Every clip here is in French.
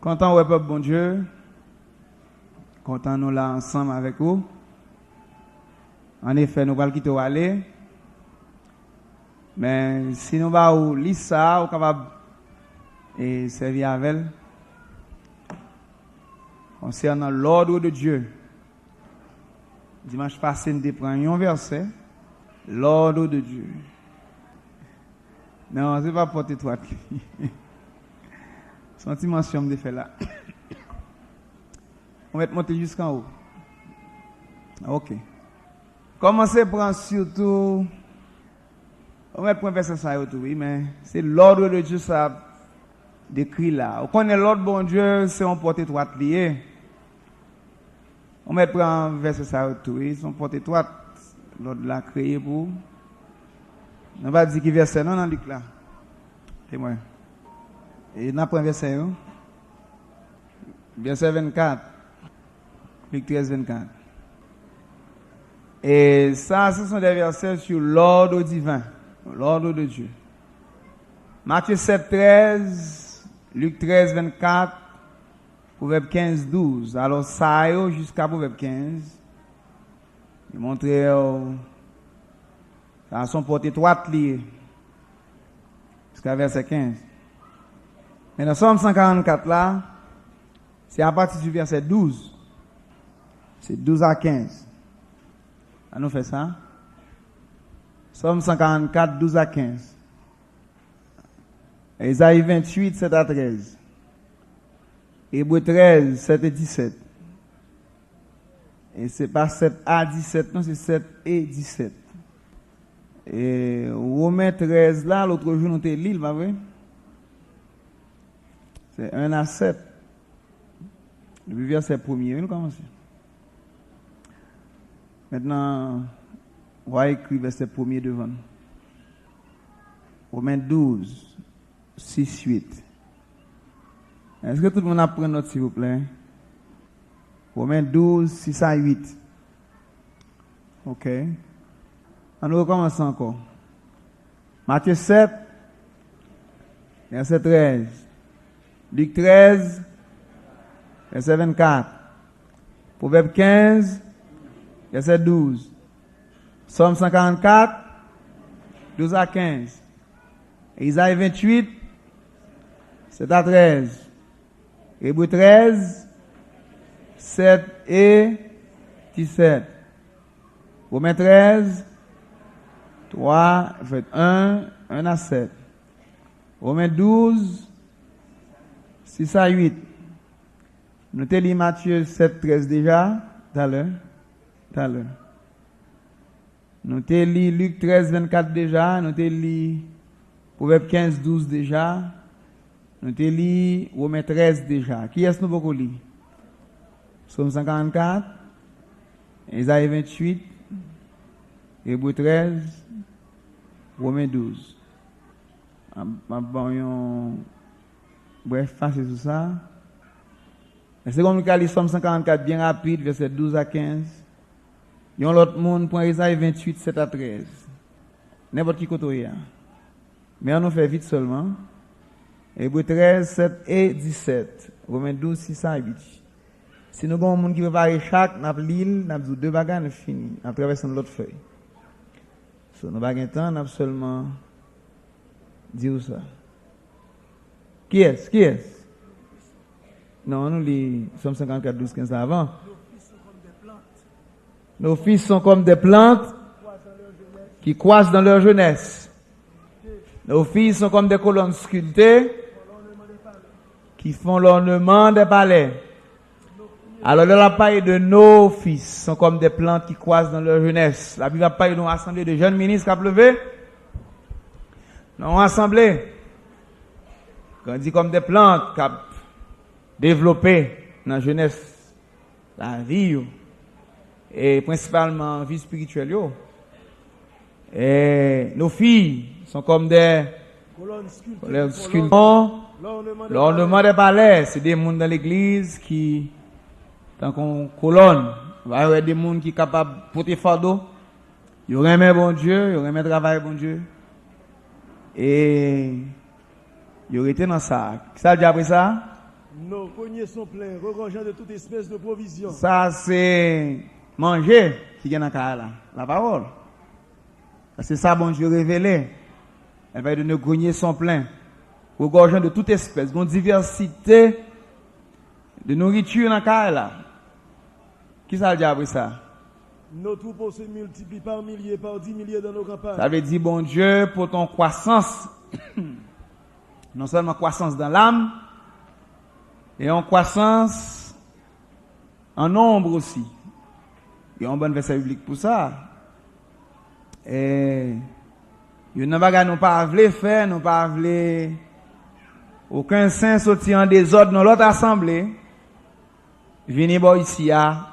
Content ouais peuple bon Dieu. Content nous là ensemble avec vous. En effet, nous allons quitter aller. Mais si nous allons lire ça, nous sommes capables de servir avec elle. Concernant l'ordre de Dieu. Dimanche passé, nous avons un verset. L'ordre de Dieu. Non, ce n'est pas porter toi. Sentiment de faire là. On va monter jusqu'en haut. Ok. Commencez par surtout. On va prendre verset ça oui, mais c'est l'ordre de Dieu ça décrit là. On connaît l'ordre bon Dieu, c'est on porte droite lié. On va prendre verset ça oui, son porte droite l'ordre l'a créé pour. On va dire qui verset non dans Luc là. Témoin. Et on prend verset 1. Verset 24. Luc 13, 24. Et ça, ce sont des versets sur l'ordre divin, l'ordre de Dieu. Matthieu 7, 13, Luc 13, 24, Proverbe 15, 12. Alors ça jusqu'à Proverbe 15. Il montre ça son portée droite liée. Jusqu'à verset 15. Mais dans Somme 144 là, c'est à partir du verset 12. C'est 12 à 15. On nous fait ça. Somme 144, 12 à 15. Isaïe 28, 7 à 13. Hébreux 13, 7 et 17. Et c'est pas 7 à 17, non, c'est 7 et 17. Et Romains 13 là, l'autre jour, nous t'es l'île, pas vrai? C'est 1 à 7. Le verset premier, nous commençons. Maintenant, on va écrire verset premier devant nous. Romains 12, 6, 8. Est-ce que tout le monde a pris note, s'il vous plaît? Romains 12, 6 à 8. Ok. On recommence encore. Matthieu 7, verset 13. Luc 13, verset 24. Proverbe 15, verset 12. Somme 144, 12 à 15. Isaïe 28, 7 à 13. Hébreux 13, 7 et 17. Romains 13, 3, 1 à 7. Romains 12, 6 à 8. Nous t'ai lu Matthieu 7, 13 déjà, tout à l'heure. Nous t'ai lu Luc 13, 24 déjà, nous t'ai lu Proverbe 15, 12 déjà, nous t'ai lu Romains 13 déjà. Qui est-ce que nous pouvons lire? Somme 144, Isaïe 28, Hébreux 13, Romains 12. Bref, passez sur ça. C'est comme nous avons Somme 144 bien rapide, verset 12 à 15. Il y a l'autre monde pour Isaïe 28, 7 à 13. N'importe qui côté. Mais on nous fait vite seulement. Hébreux 13, 7 et 17. Romains 12, 6 à 8. Si nous avons un monde qui prépare chaque, nous avons l'île, nous avons deux bagages, nous fini. Nous traversons l'autre feuille. So, nous avons temps, nous avons seulement dire ça. Qui est? Non, nous lisons Somme 54, 12, 15 avant. Nos fils sont comme des plantes qui croissent dans leur jeunesse. Nos filles sont comme des colonnes sculptées qui font l'ornement des palais. Alors, la paille de nos fils sont comme des plantes qui croissent dans leur jeunesse. La Bible va parler d'une assemblée de jeunes ministres qui a pleuvé. Non, assemblée. Quand on dit comme des plantes qui a développé dans la jeunesse, la vie, et principalement la vie spirituelle. Et nos filles sont comme des colonnes sculptées. L'ornement des palais, c'est des gens dans l'église qui, tant qu'on colonne, il y a des gens qui sont capables de porter fardeau. Ils aiment bon Dieu, ils aiment travailler bon Dieu. Et ils ont été dans ça. Qui ça dit après ça? Nos cognets sont pleins, regorgeant de toute espèce de provision. Ça, c'est manger qui vient dans la parole. C'est ça, bon Dieu révélé. Elle va dire nos greniers sont pleins, regorgeant de toute espèce, une diversité de nourriture dans la. Qui ça le dit après ça? Nos troupeaux se multiplient par milliers, par 10 milliers dans nos campagnes. Ça veut dire, bon Dieu, pour ton croissance, non seulement croissance dans l'âme, et en croissance en nombre aussi. Il y a un bon verset biblique pour ça. Et il n'y a pas nous pas voulu faire, nous pas voulu aucun saint sorti en désordre dans l'autre assemblée. Venez bon ici à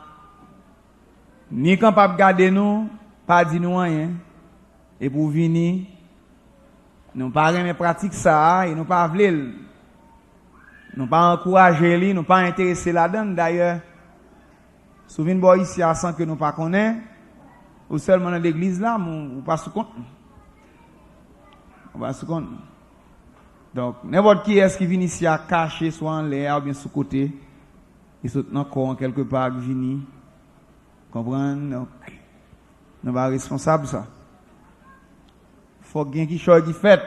ni capable garder nous, pas dire nous rien. Et pour venir, nous pas aimer pratique ça et nous pas voulu, nous pas encourager lui, nous pas intéresser là-dedans d'ailleurs. Souvent bon ici à sans que nous pas connaît ou seulement dans l'église là, ou pas sous compte. On va sous compte. Donc n'importe qui est-ce qui vient ici à cacher soit en l'air ou bien sous côté, ils sont encore quelque part venir. Comprendre? Donc nous pas responsable ça. Faut qu'il y ait quelque chose qui fait.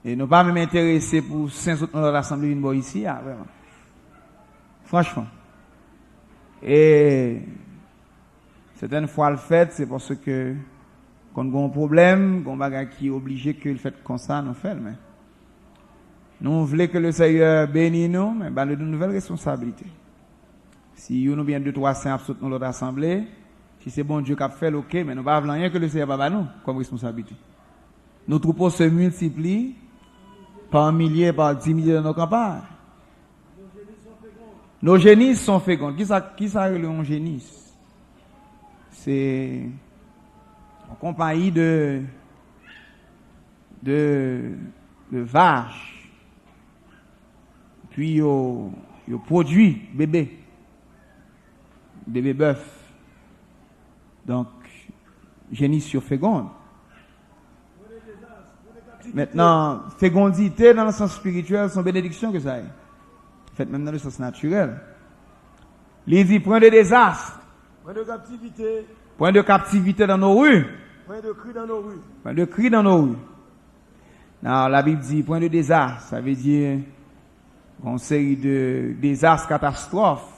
Et nous pas même intéressés pour 5 autres dans l'assemblée une bonne ici, vraiment. Franchement. Et certaines fois le fait, c'est parce que quand on a un problème, on a un bagage qui est obligé que le fait comme ça, nous fait. Mais nous voulons que le Seigneur bénisse nous, mais nous avons de nouvelles responsabilités. Si nous bien 2-3 saints absolument dans l'autre assemblée, si c'est bon Dieu qui a fait, ok, mais nous ne voulons rien que le Seigneur va nous comme responsabilité. Nos troupeaux se multiplient par milliers, par 10 milliers dans nos campagnes. Nos génisses sont fécondes. Qui ça le génisse? C'est en compagnie de vaches. Puis il produit bébé bœuf. Donc génisse sur féconde. Maintenant, fécondité dans le sens spirituel, c'est une bénédiction que ça est. Fait même dans le sens naturel. Il dit point de désastre. Point de captivité. Point de captivité dans nos rues. Point de cri dans nos rues. Point de cri dans nos rues. Non, la Bible dit point de désastre. Ça veut dire une série de désastres, catastrophes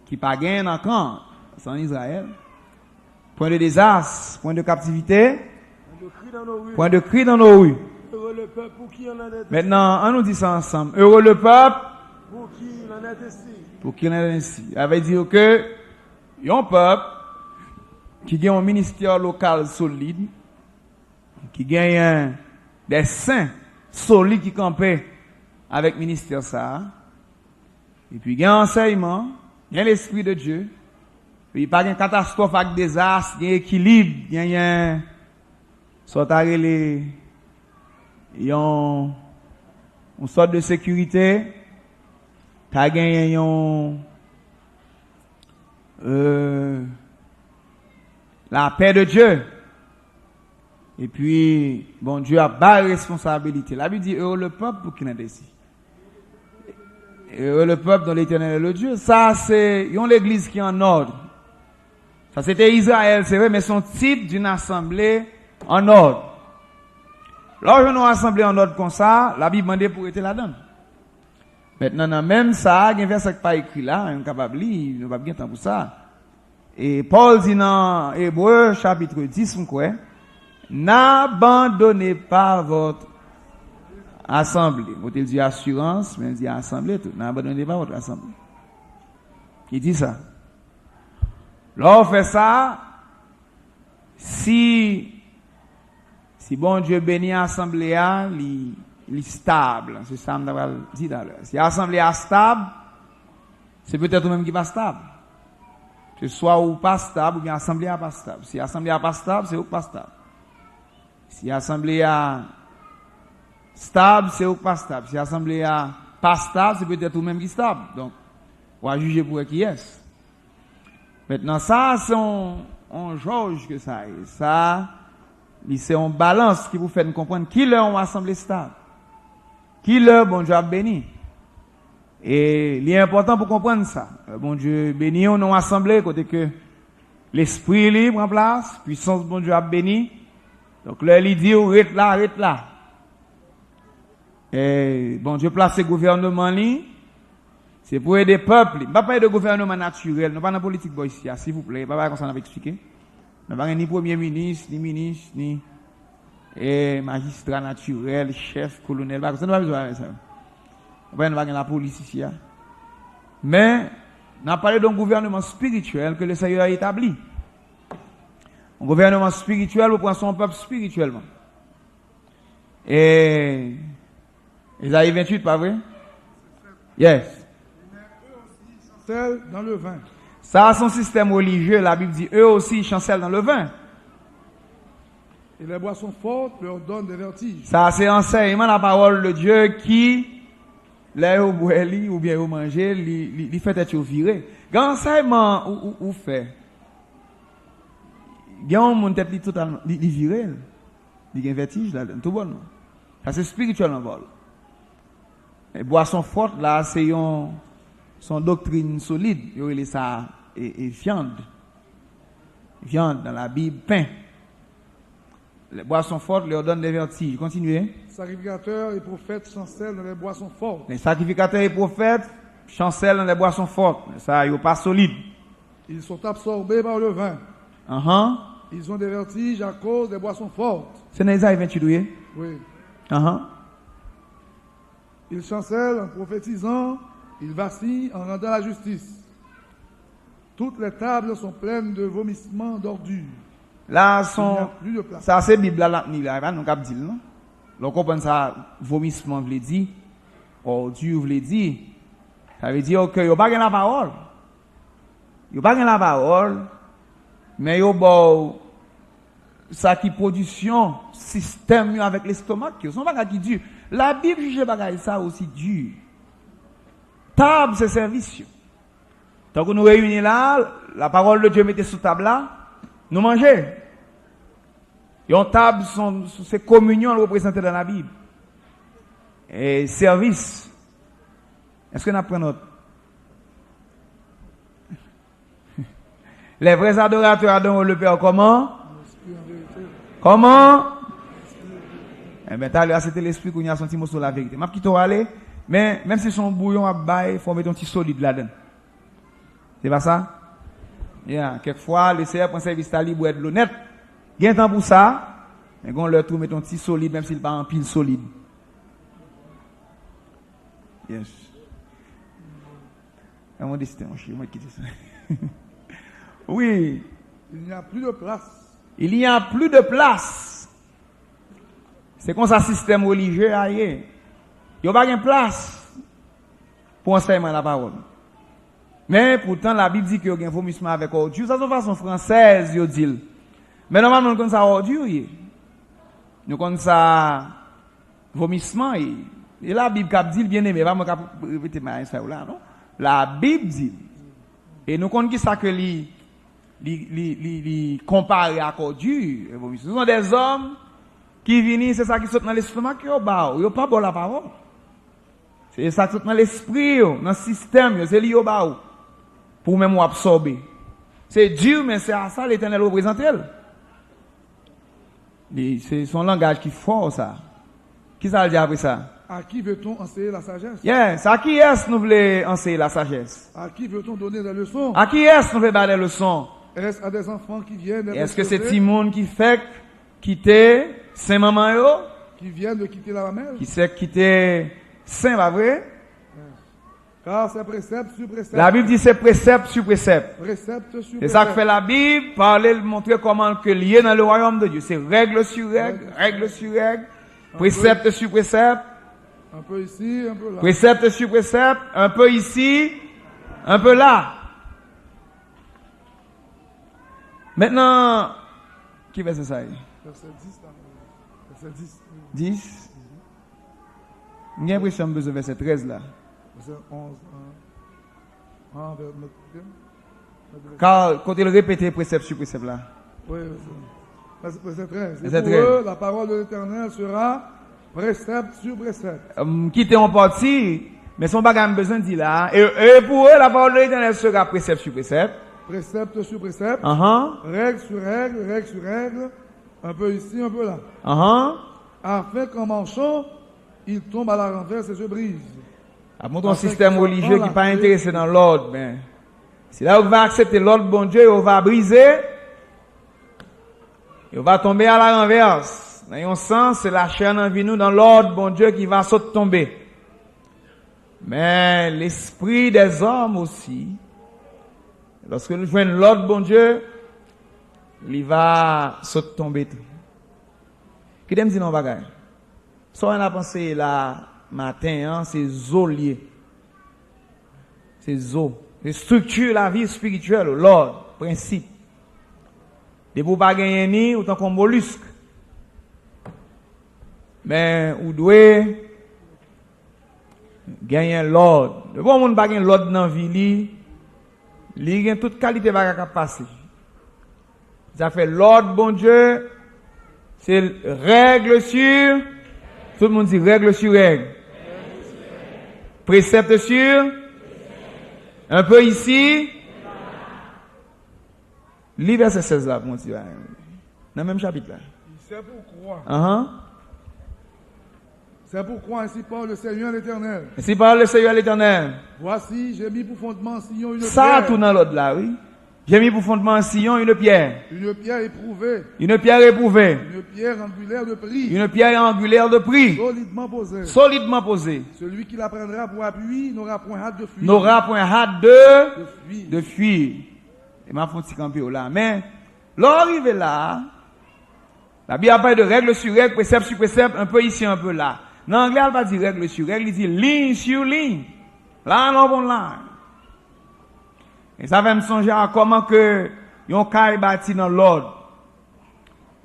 qui pas gagnent encore. C'est en Israël. Point de désastre, point de captivité. Point de cri dans nos rues. Heureux le peuple pour qui on en est. Maintenant, on nous dit ça ensemble. Heureux le peuple. Pour qui il en est ainsi. Pour qui il en est ainsi. Ça veut dire que, il y a un peuple qui a un ministère local solide, qui a des saints solides qui campaient avec le ministère ça. Et puis il y a un enseignement, il y a l'Esprit de Dieu. Puis il n'y a pas de catastrophe avec désastre, il y a un équilibre, il y a un. Il y a une sorte de sécurité. Tu as gagné la paix de Dieu. Et puis, bon Dieu a pas de responsabilité. La Bible dit, heureux le peuple pour qui n'est ici. Heureux le peuple dont l'Éternel est le Dieu. Ça, c'est l'église qui est en ordre. Ça, c'était Israël, c'est vrai, mais son type d'une assemblée en ordre. Lorsque nous assemblée en ordre comme ça, la Bible demande pour être là-dedans. Maintenant, même ça, il y a un verset qui pas écrit là, on est capable de lire, nous pas bien temps pour ça. Et Paul dit dans Hébreux, chapitre 10, on croit, n'abandonnez pas votre assemblée. Vous dit assurance, mais il dit assemblée tout. N'abandonnez pas votre assemblée. Il dit ça. Lorsqu'on fait ça, si bon Dieu bénit l'assemblée, il est stable. C'est ça que je dit tout à l'heure. Si l'assemblée est stable, c'est peut-être même qui va stable. Que soit ou pas stable, ou bien l'assemblée n'est pas stable. Si l'assemblée n'est pas stable, c'est ou pas stable. Si l'assemblée est stable, c'est ou pas stable. Si l'assemblée n'est pas stable, c'est peut-être ou même qui est stable. Donc, on va juger pour qui est. Maintenant, ça, c'est on jauge que ça est. Ça, c'est une balance qui vous fait comprendre qui leur ont assemblée stable. Qui leur bon Dieu a béni. Et il est important pour comprendre ça. Bon Dieu béni, on a assemblé côté que l'esprit libre en place, puissance bon Dieu a béni. Donc là, il dit, arrête là, arrête là. Et bon Dieu place le gouvernement là, c'est pour aider le peuple. Je ne parle pas de gouvernement naturel, nous ne parlons pas de politique ici, s'il vous plaît, pas comme ça on va expliquer. Nous ne parlons ni premier ministre, ni magistrat naturel, chef, colonel, pas comme ça, nous ne parlons pas de ça. Nous ne parlons pas de la police ici. Mais, nous avons parlé d'un gouvernement spirituel que le Seigneur a établi. Un gouvernement spirituel pour prendre son peuple spirituellement. Et Isaïe 28, pas vrai? Yes. Chancellent dans le vin. Ça, son système religieux, la Bible dit, eux aussi chancellent dans le vin. Et les boissons fortes leur donnent des vertiges. Ça, c'est enseignement la parole de Dieu qui, là, au boire ou bien au manger, il fait être viré. Quand enseignement ou fait, il y a un monde tête totalement viré. Il y a un vertige là, tout bon. Ça, c'est spirituel en vol. Les boissons fortes, là, c'est son doctrine solide. Il y a ça et viande. Viande dans la Bible, pain. Les boissons fortes leur donnent des vertiges. Continuez. Sacrificateurs et prophètes chancellent dans les boissons fortes. Les sacrificateurs et prophètes chancellent dans les boissons fortes. Ça, ils sont pas solides. Ils sont absorbés par le vin. Ils ont des vertiges à cause des boissons fortes. C'est dans Isaïe 28, oui. Oui. Ils chancellent en prophétisant, ils vacillent en rendant la justice. Toutes les tables sont pleines de vomissements d'ordures. Là, Il n'y a plus de place. ça c'est Bible là, il n'y a pas de dire, non? Donc, on comprend ça, vomissement, vous dit, ordure, vous dit. Ça veut dire que, il n'y a pas la parole. Il n'y a pas la parole, mais il y a ça qui production, système avec l'estomac, qui sont pas qui dur. La Bible juge pas ça aussi dur. Table, c'est service. Tant que nous réunissons là, la parole de Dieu mettait sous table là, nous mangeons. Et en table, c'est communion représentée dans la Bible. Et service. Est-ce que nous apprenons notre? Les vrais adorateurs adorent le Père comment? Comment? Eh bien, t'as c'était l'esprit qu'on a senti sur la vérité. Je vais aller, mais même si son bouillon à bail, il faut mettre un petit solide là-dedans. C'est pas ça? Yeah. Quelquefois, le Seigneur prend service à lui pour être l'honnête. Il y a un temps pour ça, mais on leur trouve mettre un petit solide, même s'il n'est pas en pile solide. Yes. À mon destin, moi qui dis ça. Oui. Il n'y a plus de place. Il n'y a plus de place. C'est comme ça, système religieux ailleurs. Il n'y a pas de place pour enseigner la parole. Mais pourtant, la Bible dit qu'il y a un vomissement avec ordure. Ça, c'est une façon française, il dit. Mais normalement, nous connaissons ça ordure. Nous connaissons ça vomissement. Et la Bible dit, bien aimé, pas moi répéter ça là, non? La Bible dit. Et nous connaissons ça que li comparé à ordure. Ce sont des hommes qui viennent, c'est ça qui saute dans l'estomac, qui est bas. Ils n'ont pas bon la parole. C'est ça qui saute dans l'esprit, dans le système, c'est lié au bas. Pour même absorber. C'est dur, mais c'est à ça l'Éternel représente elle. C'est son langage qui est fort, ça. Qui ça veut dire après ça? À qui veut-on enseigner la sagesse? Yes, à qui est-ce nous voulons enseigner la sagesse? À qui veut-on donner des leçons? À qui est-ce nous voulons donner des leçons? Est-ce à des enfants qui viennent Est-ce que c'est Timon qui fait quitter Saint-Maman yo? Qui viennent de quitter la mamelle? Qui sait quitter Saint, pas vrai? Car c'est précepte sur précepte. La Bible dit c'est précepte sur précepte. Précepte sur C'est précepte. ça que fait la Bible, parler, montrer comment que lié dans le royaume de Dieu. C'est règle sur règle, règle sur règle, précepte sur précepte. Un peu ici, un peu là. Précepte sur précepte, un peu ici, un peu là. Maintenant, qui va c'est ça? Verset 10, là. Verset 10. 10. J'ai l'impression que besoin de verset 13 là. Verset 11. Car quand il répétait précepte sur précepte là. Oui, verset 13. Et Verset pour 13. eux, la parole de l'Éternel sera précepte sur précepte. Quitter en partie, Mais son bagage besoin de dire là. Et pour eux, la parole de l'Éternel sera précepte sur précepte. Précepte sur précepte. Uh-huh. Règle sur règle. Un peu ici, un peu là. Uh-huh. Afin qu'en marchant, il tombe à la renverse et se brise. À mon ton système religieux qui n'est pas intéressé dans l'ordre, ben, c'est là où on va accepter l'ordre, bon Dieu, on va briser, et on va tomber à la renverse. Dans un sens, c'est la chair dans nous dans l'ordre, bon Dieu, qui va sauter tomber. Mais l'esprit des hommes aussi, lorsque nous jouons l'ordre, bon Dieu, il va sauter tomber tout. Qui t'aime dire non bagage? Ça, on a pensé là, matin, hein, c'est zolier. C'est zo. C'est structure la vie spirituelle, l'ordre, principe. De vous pas gagner ni, autant qu'on mollusque. Mais, vous devez gagner l'ordre. De bon monde pas gagner l'ordre dans la vie, il y a toute qualité va passer. Ça fait l'ordre, bon Dieu, c'est règle sur, tout le monde dit règle sur règle. Précepte sur, un peu ici. Lis verset 16 là, mon Dieu. Dans le même chapitre là. C'est pourquoi. C'est pourquoi ainsi parle le Seigneur l'Éternel. Ainsi parle le Seigneur l'Éternel. Voici, j'ai mis pour fondement en Sion une pierre. Ça, tout dans l'autre là, oui. J'ai mis pour fondement en Sion une pierre. Une pierre éprouvée. Une pierre éprouvée. Une pierre angulaire de prix. Une pierre angulaire de prix. Solidement posée. Solidement posée. Celui qui la prendra pour appui n'aura point hâte de fuir. N'aura point hâte de fuir. Et m'a fait un petit campé là. Mais, l'arrivée là, la Bible parle de règle sur règle, précepte sur précepte, un peu ici, un peu là. En anglais, elle va dire règle sur règle, il dit ligne sur ligne. Là, non, bon, là. Et ça va me songer à comment que yon caille bâti dans l'ordre.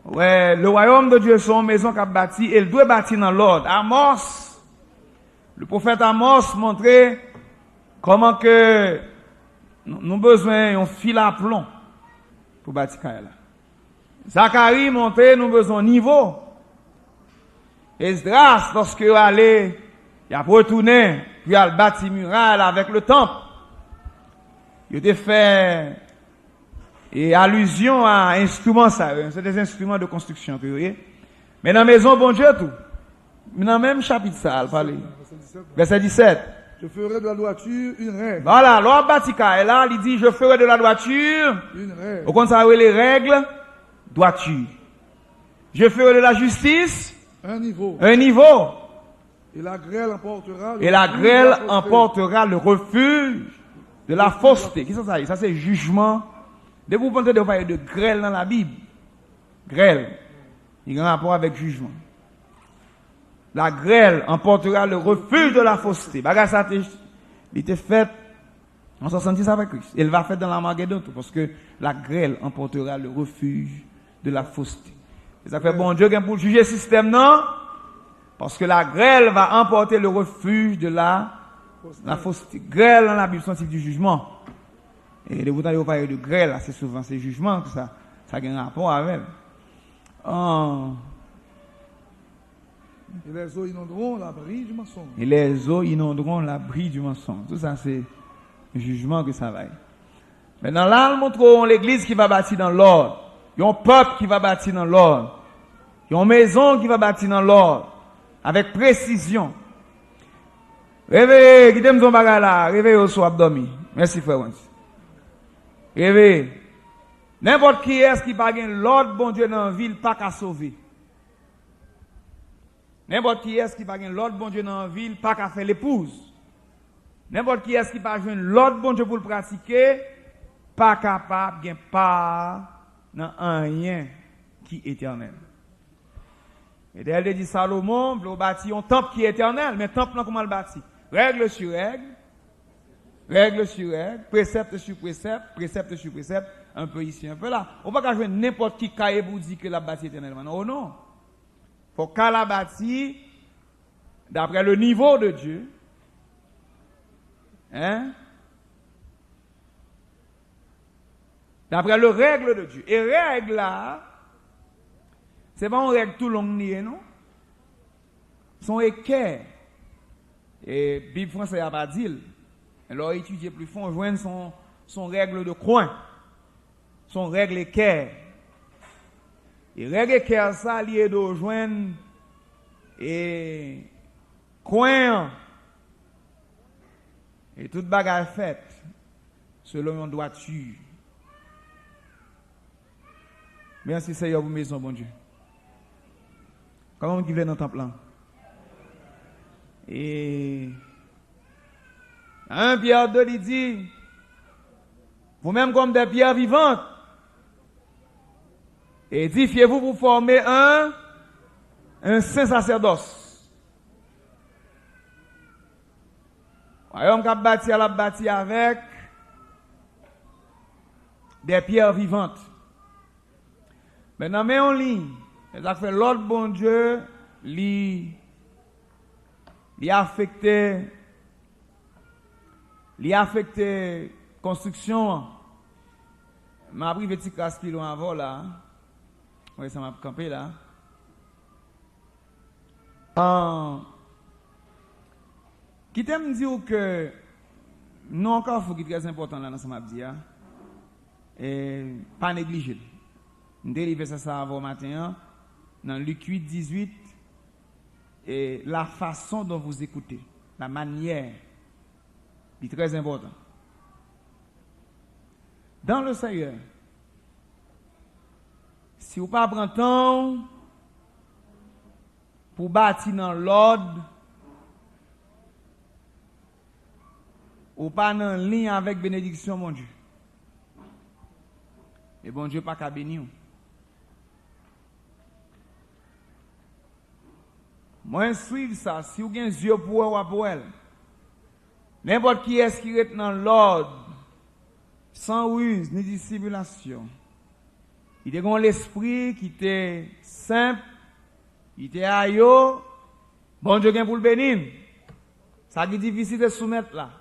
Ouais, le royaume de Dieu, c'est une maison qu'a bâti, et il doit bâtir dans l'ordre. Amos, le prophète Amos montrait comment que nous besoin d'un fil à plomb pour bâtir caille là. Zacharie montrait nous besoin niveau. Esdras, lorsque il allait, il a retourné, puis il a bâti muraille avec le temple. Il a fait allusion à instruments, ça, c'est des instruments de construction que vous voyez. Mais dans la maison, bon Dieu, tout. Mais dans le même chapitre, ça, elle parlait. Verset 17. Je ferai de la droiture une règle. Voilà, l'homme bâti là, il dit, je ferai de la droiture. Une règle. Au contraire, les règles, droiture. Je ferai de la justice. Un niveau. Un niveau. Et la grêle emportera. Et la grêle emportera le refuge de la fausseté. Qu'est-ce que ça dit? Ça, c'est jugement. Dès que vous pensez de parler de grêle dans la Bible, grêle, il y a un rapport avec jugement. La grêle emportera le refuge de la fausseté. Bagage ça, il était fait en 70 avec Christ. Elle va faire dans l'Armageddon, parce que la grêle emportera le refuge de la fausseté. Et ça fait bon Dieu pour juger le système, non? Parce que la grêle va emporter le refuge de la fausseté. Grêle dans la Bible, c'est un type du jugement. Et les bouteilles, vous parlez de grêle, c'est souvent ces jugements que ça a un rapport avec. Et les eaux inonderont l'abri du mensonge. Et les eaux inonderont l'abri du mensonge. Tout ça, c'est un jugement que ça va. Maintenant, là, nous montrons l'église qui va bâtir dans l'ordre. Il y a un peuple qui va bâtir dans l'ordre. Il y a une maison qui va bâtir dans l'ordre. Avec précision. Réveillez, qui t'aime son bagage là. Réveillez au soir abdomen. Merci, frère. Réveillez. N'importe qui est-ce qui va gagner l'ordre, bon Dieu, dans la ville, pas qu'à sauver. N'importe qui est-ce qui va gagner l'ordre, bon Dieu, dans la ville, pas qu'à faire l'épouse. N'importe qui est-ce qui va jouer l'ordre, bon Dieu, pour le pratiquer, pas capable, gain pas dans rien qui est éternel. Et d'ailleurs, il dit Salomon, il bâtit un temple qui est éternel, mais temple, comment le bâtit? Règle sur règle, règle sur règle, précepte sur précepte, précepte sur précepte, un peu ici, un peu là. On ne peut pas jouer n'importe qui cahier pour dire que la bâtie éternellement. Non, non. Il faut qu'elle la bâtie d'après le niveau de Dieu. Hein? D'après le règle de Dieu. Et règle là, c'est pas une règle tout long, non? Son équerre. Et Bible française a pas dit. Alors étudier plus fond, joindre son règle de coin. Son règle équerre. Et règle équerre ça lié de joindre et coin et toute bagarre faite selon une droiture. Merci Seigneur pour maison, bon Dieu. Comment on qui vient dans le temple là? Et 1 Pierre 2 il dit, vous-même comme des pierres vivantes, édifiez-vous pour former un saint sacerdoce. Royaume qui a bâti avec des pierres vivantes. Maintenant, mais en ligne, ça fait l'autre bon Dieu, li affecté construction. M'a pris petit casse pilon avant là. Oui, ça m'a campé là. Qui t'aime dire que non encore faut qui est très important là dans ce m'a dit et pas négliger. Nous délivrer ça avant matin dans Luc 8 18 et la façon dont vous écoutez, la manière est très important. Dans le Seigneur, si vous ne prenez pas le temps pour bâtir dans l'ordre, ou pas en ligne avec bénédiction, mon Dieu. Et bon Dieu pas qu'à bénir. Moi, suivre ça, si vous avez un yeux pour elle, n'importe qui est-ce qui est dans l'ordre, sans ruse ni dissimulation, il a l'esprit qui était simple, il était aïe, bon Dieu pour le bénir. Ça qui est difficile de soumettre là.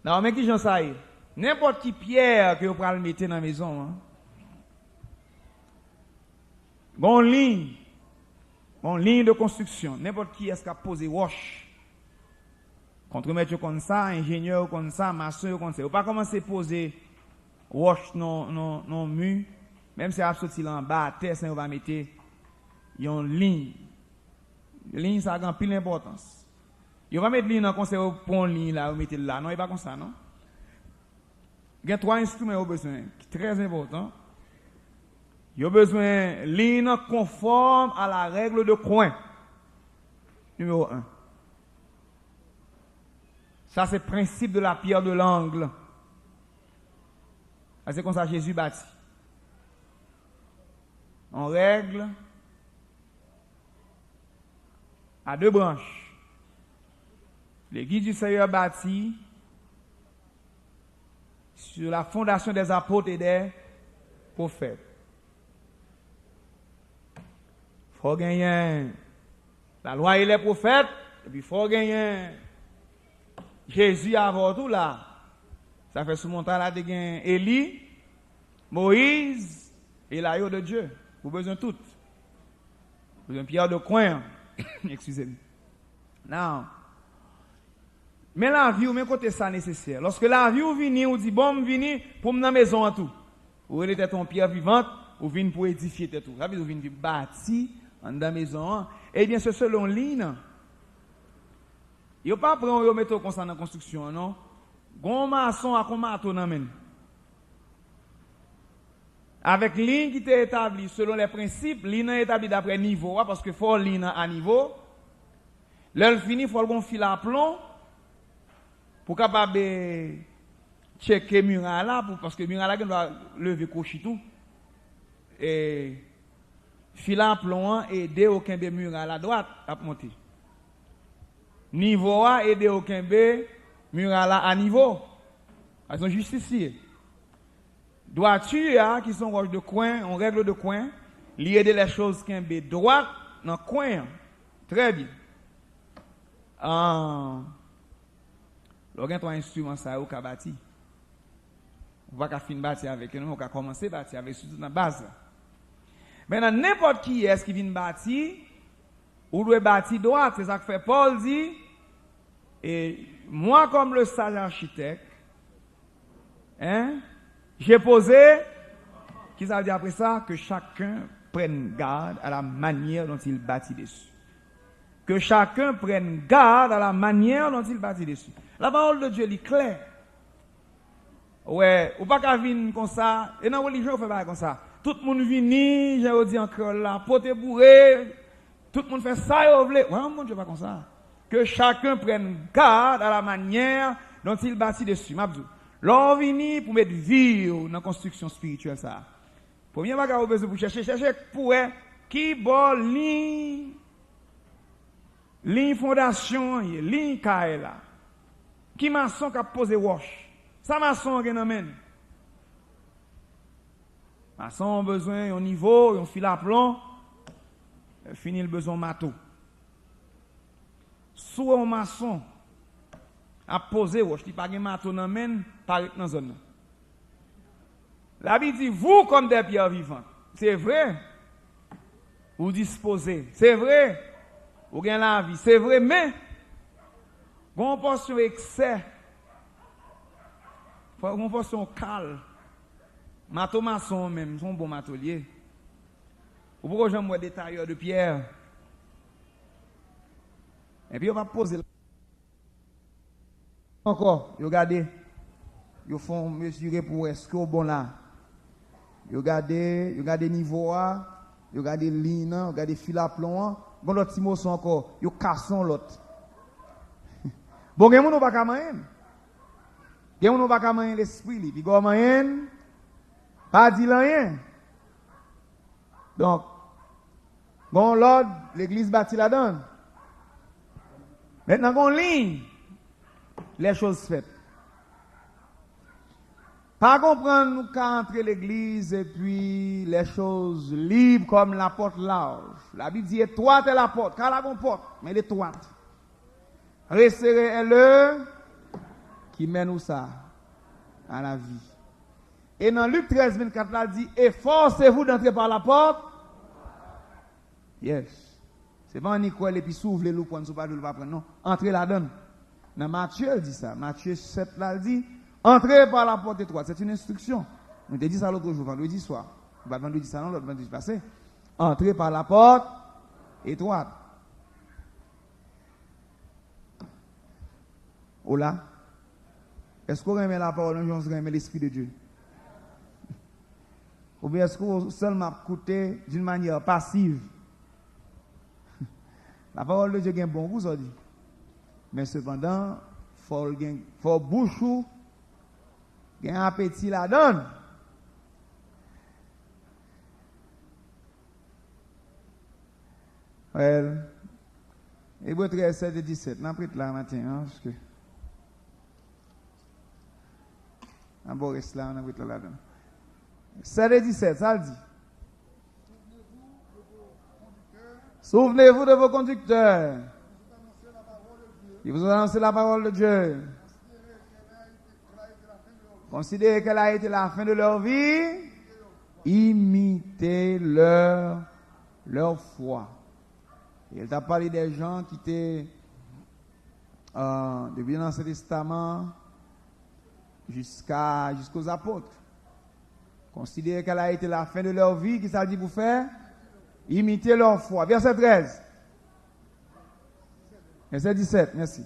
Non, mais qui j'en sais? N'importe qui pierre que vous pouvez le mettre dans la maison. Hein? Bon ligne de construction. N'importe qui est-ce qui a posé wash. Contre-maître comme ça, ingénieur comme ça, maçon comme ça. Vous pas commencer à poser wash non mur. Même si vous sorti en bas, terre, vous va mettre une ligne. Une ligne, ça a grand pile d'importance. Vous va mettre ligne dans le conseil pour une ligne là, vous mettez là. Non, il n'est pas comme ça, non? Il y a 3 instruments qui besoin, très importants. Il y a besoin de ligne conforme à la règle de coin. Numéro 1. Ça, c'est le principe de la pierre de l'angle. C'est comme ça que Jésus bâtit. On règle à 2 branches. L'église du Seigneur bâtit sur la fondation des apôtres et des prophètes. Il faut gagner la loi et les prophètes, et puis il faut gagner Jésus avant tout là. Ça fait sous mon temps là de gagner Élie, Moïse et l'agneau de Dieu. Vous avez besoin de tout. Vous avez besoin de pierre de coin. Excusez-moi. Non. Mais la vie, ou même côté ça nécessaire. Lorsque la vie, ou vini, ou dit, bon, vini pour me dans la maison en tout. Ou elle était ton pierre vivante, ou vini pour édifier tout. Ça veut dire, ou vini bâti dans la maison. Eh bien, c'est selon ligne. Il ne faut pas prendre, mettre comme ça dans la construction, non? Gon maçon à comme marteau dans men. Avec ligne qui est établie selon les principes, ligne est établie d'après niveau, parce que faut ligne à niveau. L'heure fini, il faut qu'on fil à plomb. Pour capable checker mur là parce que mur là doit lever cochi tout et fil à plomb aider aucun be mur à la droite à monter niveau a aider aucun be mur à niveau ils sont justiciers droiture qui sont roches de coin on règle de coin lier les choses qui be droite dans coin très bien Lorsqu'on a un instrument, ça, on a bâti. On va pas finir bâtir avec nous, on va commencer à bâtir avec surtout dans la base. Maintenant, n'importe qui est-ce qui vient bâtir, ou doit bâtir droit, c'est ça que fait Paul dit, Et moi, comme le sage architecte, j'ai posé, qu'est-ce que ça veut dire après ça? Que chacun prenne garde à la manière dont il bâtit dessus. Que chacun prenne garde à la manière dont il bâtit dessus. La parole de Dieu est claire. Ouais, ou pas qu'à venir comme ça, et dans la religion, on fait pas comme ça. Tout le monde vient, j'ai dit encore là, pote bourré, tout le monde fait ça et vous voulez. Ouais, mon Dieu, pas comme ça. Que chacun prenne garde à la manière dont il bâtit dessus. Mabdou. L'on vient pour mettre vie dans la construction spirituelle ça. Premier bagage au besoin pour chercher pour qui bon ligne fondation, ligne caille là. Qui maçon qui a posé wash. Ça maçon qui n'amène. Maçon a besoin un niveau, un fil à plomb, fini le besoin matou. Sous un maçon a posé wash, il pas de matou n'amène, pas dans zone. La Bible dit vous comme des pierres vivantes. C'est vrai. Vous disposez. C'est vrai. Vous gagnez la vie. C'est vrai, mais une portion excès. Une portion calme. Maçon même, son bon matelier. Ou pourquoi j'aime moi des tailleurs de pierre? Et puis on va poser encore, regardez. Ils font mesurer pour est-ce que bon là. Regardez niveau A, regardez ligne, regardez fil à plomb. Bon l'autre petit mot sont encore, ils cassent l'autre. Bon gen moun pas ka mayen. Gen moun pas ka mayen l'esprit li, puis go mayen pas dit rien. Donc bon l'ordre l'église bâti la donne. Maintenant gon ligne les choses faites. Pas comprendre nous qu'à entrer l'église et puis les choses libres comme la porte large. La Bible dit étroite est la porte, car la bonne porte, mais elle est étroite. Resserré est le qui mène où ça à la vie. Et dans Luc 13, 24, là dit efforcez-vous d'entrer par la porte. Yes. C'est pas un école et puis s'ouvre les loups pour ne pas prendre. Non, entrez là-dedans. Dans Matthieu, il dit ça. Matthieu 7, là, il dit entrez par la porte étroite. C'est une instruction. On t'a dit ça l'autre jour, vendredi soir. Pas vendredi ça, non, l'autre vendredi passé. Entrez par la porte étroite. Oh là, est-ce qu'on remet la parole, on remet l'Esprit de Dieu? Ou bien est-ce qu'on seulement écouter d'une manière passive? La parole de Dieu est un bon goût, ça dit. Mais cependant, il faut bouchou, il y a un appétit là-dedans. Well, Hébreux 13, 7 et 17, n'a pris là matin, hein, parce que. Un bon reste là, on a pris là-dedans. 7 et 17, ça le dit. Souvenez-vous de vos conducteurs. Ils vous ont annoncé la parole de Dieu. Considérez qu'elle a été la fin de leur vie. Imitez leur foi. Et elle t'a parlé des gens qui étaient depuis l'Ancien Testament jusqu'aux apôtres. Considérez qu'elle a été la fin de leur vie. Qu'est-ce que ça dit pour faire? Imitez leur foi. Verset 13. Verset 17, merci.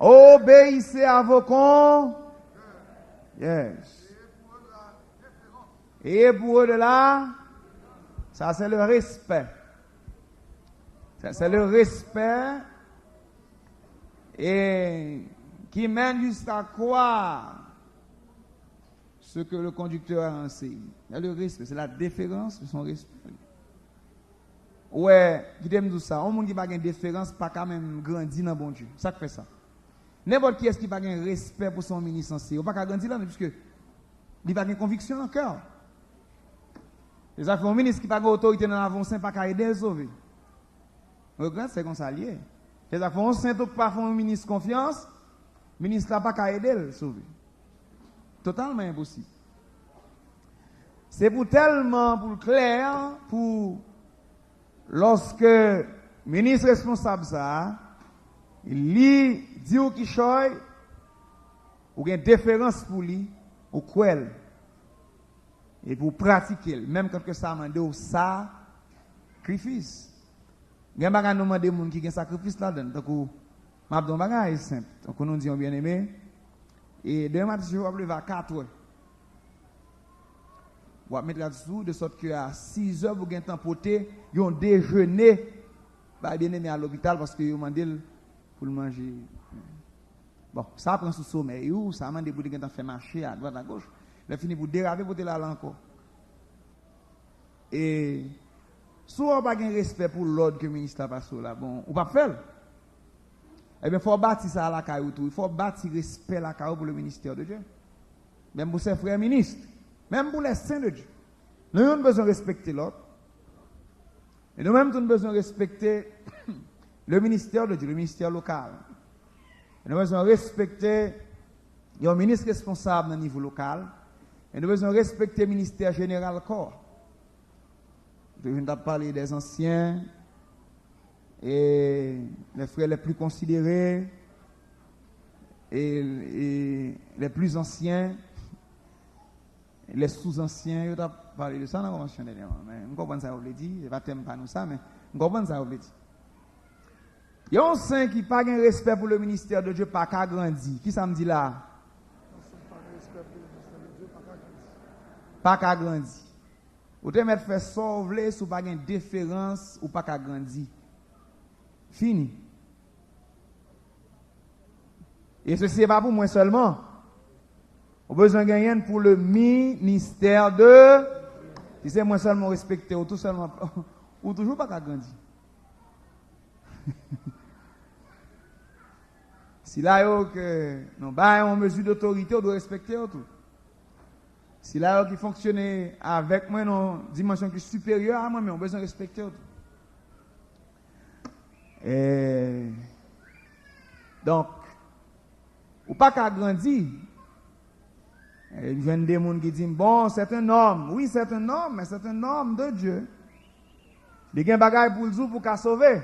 Obéissez à vos cons. Yes. Et pour eux de là, ça c'est le respect. Ça c'est le respect et qui mène jusqu'à croire ce que le conducteur a enseigné. Il y a le respect, c'est la déférence de son respect. Ouais, qui t'aime tout ça. On monde qui n'a pas de déférence, pas quand même grandir dans bon Dieu. Ça fait ça. N'importe qui est-ce qui n'a pas de respect pour son ministre censé, on pas grandir là, puisque il n'a pas de conviction dans le cœur. Les affaires, un ministre qui n'a pas d'autorité dans l'avancée, pas qu'à aider à sauver. Regarde, c'est comme ça lié. Les affaires, un saint qui pas un ministre confiance, le ministre n'a pas qu'à aider à sauver. Totalement impossible. C'est pour tellement pour clair, pour lorsque le ministre responsable ça, Il dit ou qui choy, ou une déférence pour lui, ou cruel. Et pour pratiquer, même quand que ça m'a dit sacrifice. Il y a des gens qui ont sacrifice là-dedans. Donc, m'a dit bagage simple. Donc, nous disons bien aimé. Et demain matin, je vais lever à 4 heures. On va mettre là-dessous, de sorte qu'à 6 heures, vous avez temps pour ils ont déjeuné. Bien aimé à l'hôpital parce qu'ils ont demandé pour le manger. Bon, ça prend sous sommeil, ou ça m'a demandé pour faire marcher à droite à gauche. Il a fini pour déraper pour là encore. Et si on n'a pas de respect pour l'ordre que le ministre a passé là, bon, on ne peut pas faire. Eh bien, il faut bâtir ça à la caille autour. Il faut bâtir respect à la caille pour le ministère de Dieu. Même pour ses frères ministres. Même pour les saints de Dieu. Nous avons besoin de respecter l'autre. Et nous-mêmes, nous avons besoin de respecter le ministère de Dieu, le ministère local. Et nous avons besoin de respecter le ministre responsable au niveau local. Et nous avons besoin de respecter le ministère général corps. Je viens de parler des anciens et les frères les plus considérés et les plus anciens. Les sous-anciens, je vais parler de ça dans la convention dernièrement. Mais je comprends ça, vous le dites. Je ne vais pas nous ça, mais je comprends ça, vous le dites. Il y a un saint qui n'a pas de respect pour le ministère de Dieu, pas qu'à grandir. Qui ça me dit là? Pas qu'à grandir. Vous devez mettre faire sauver si vous n'avez pas de déférence ou pas qu'à grandir. Fini. Et ceci n'est pas pour moi seulement. On a besoin de gagner pour le ministère de. Si c'est moi seulement respecté, ou tout seulement. Ou toujours pas qu'à grandir. Si là, que non, bah, on mesure d'autorité, on doit respecter tout. Si là, qui fonctionne avec moi, dans une dimension qui est supérieure à moi, mais on a besoin de respecter tout. Et donc, ou pas qu'à grandir. Il y a des gens qui disent, bon, c'est un homme. Oui, c'est un homme, mais c'est un homme de Dieu. Il y a des bagages pour le jour pour qu'à sauver.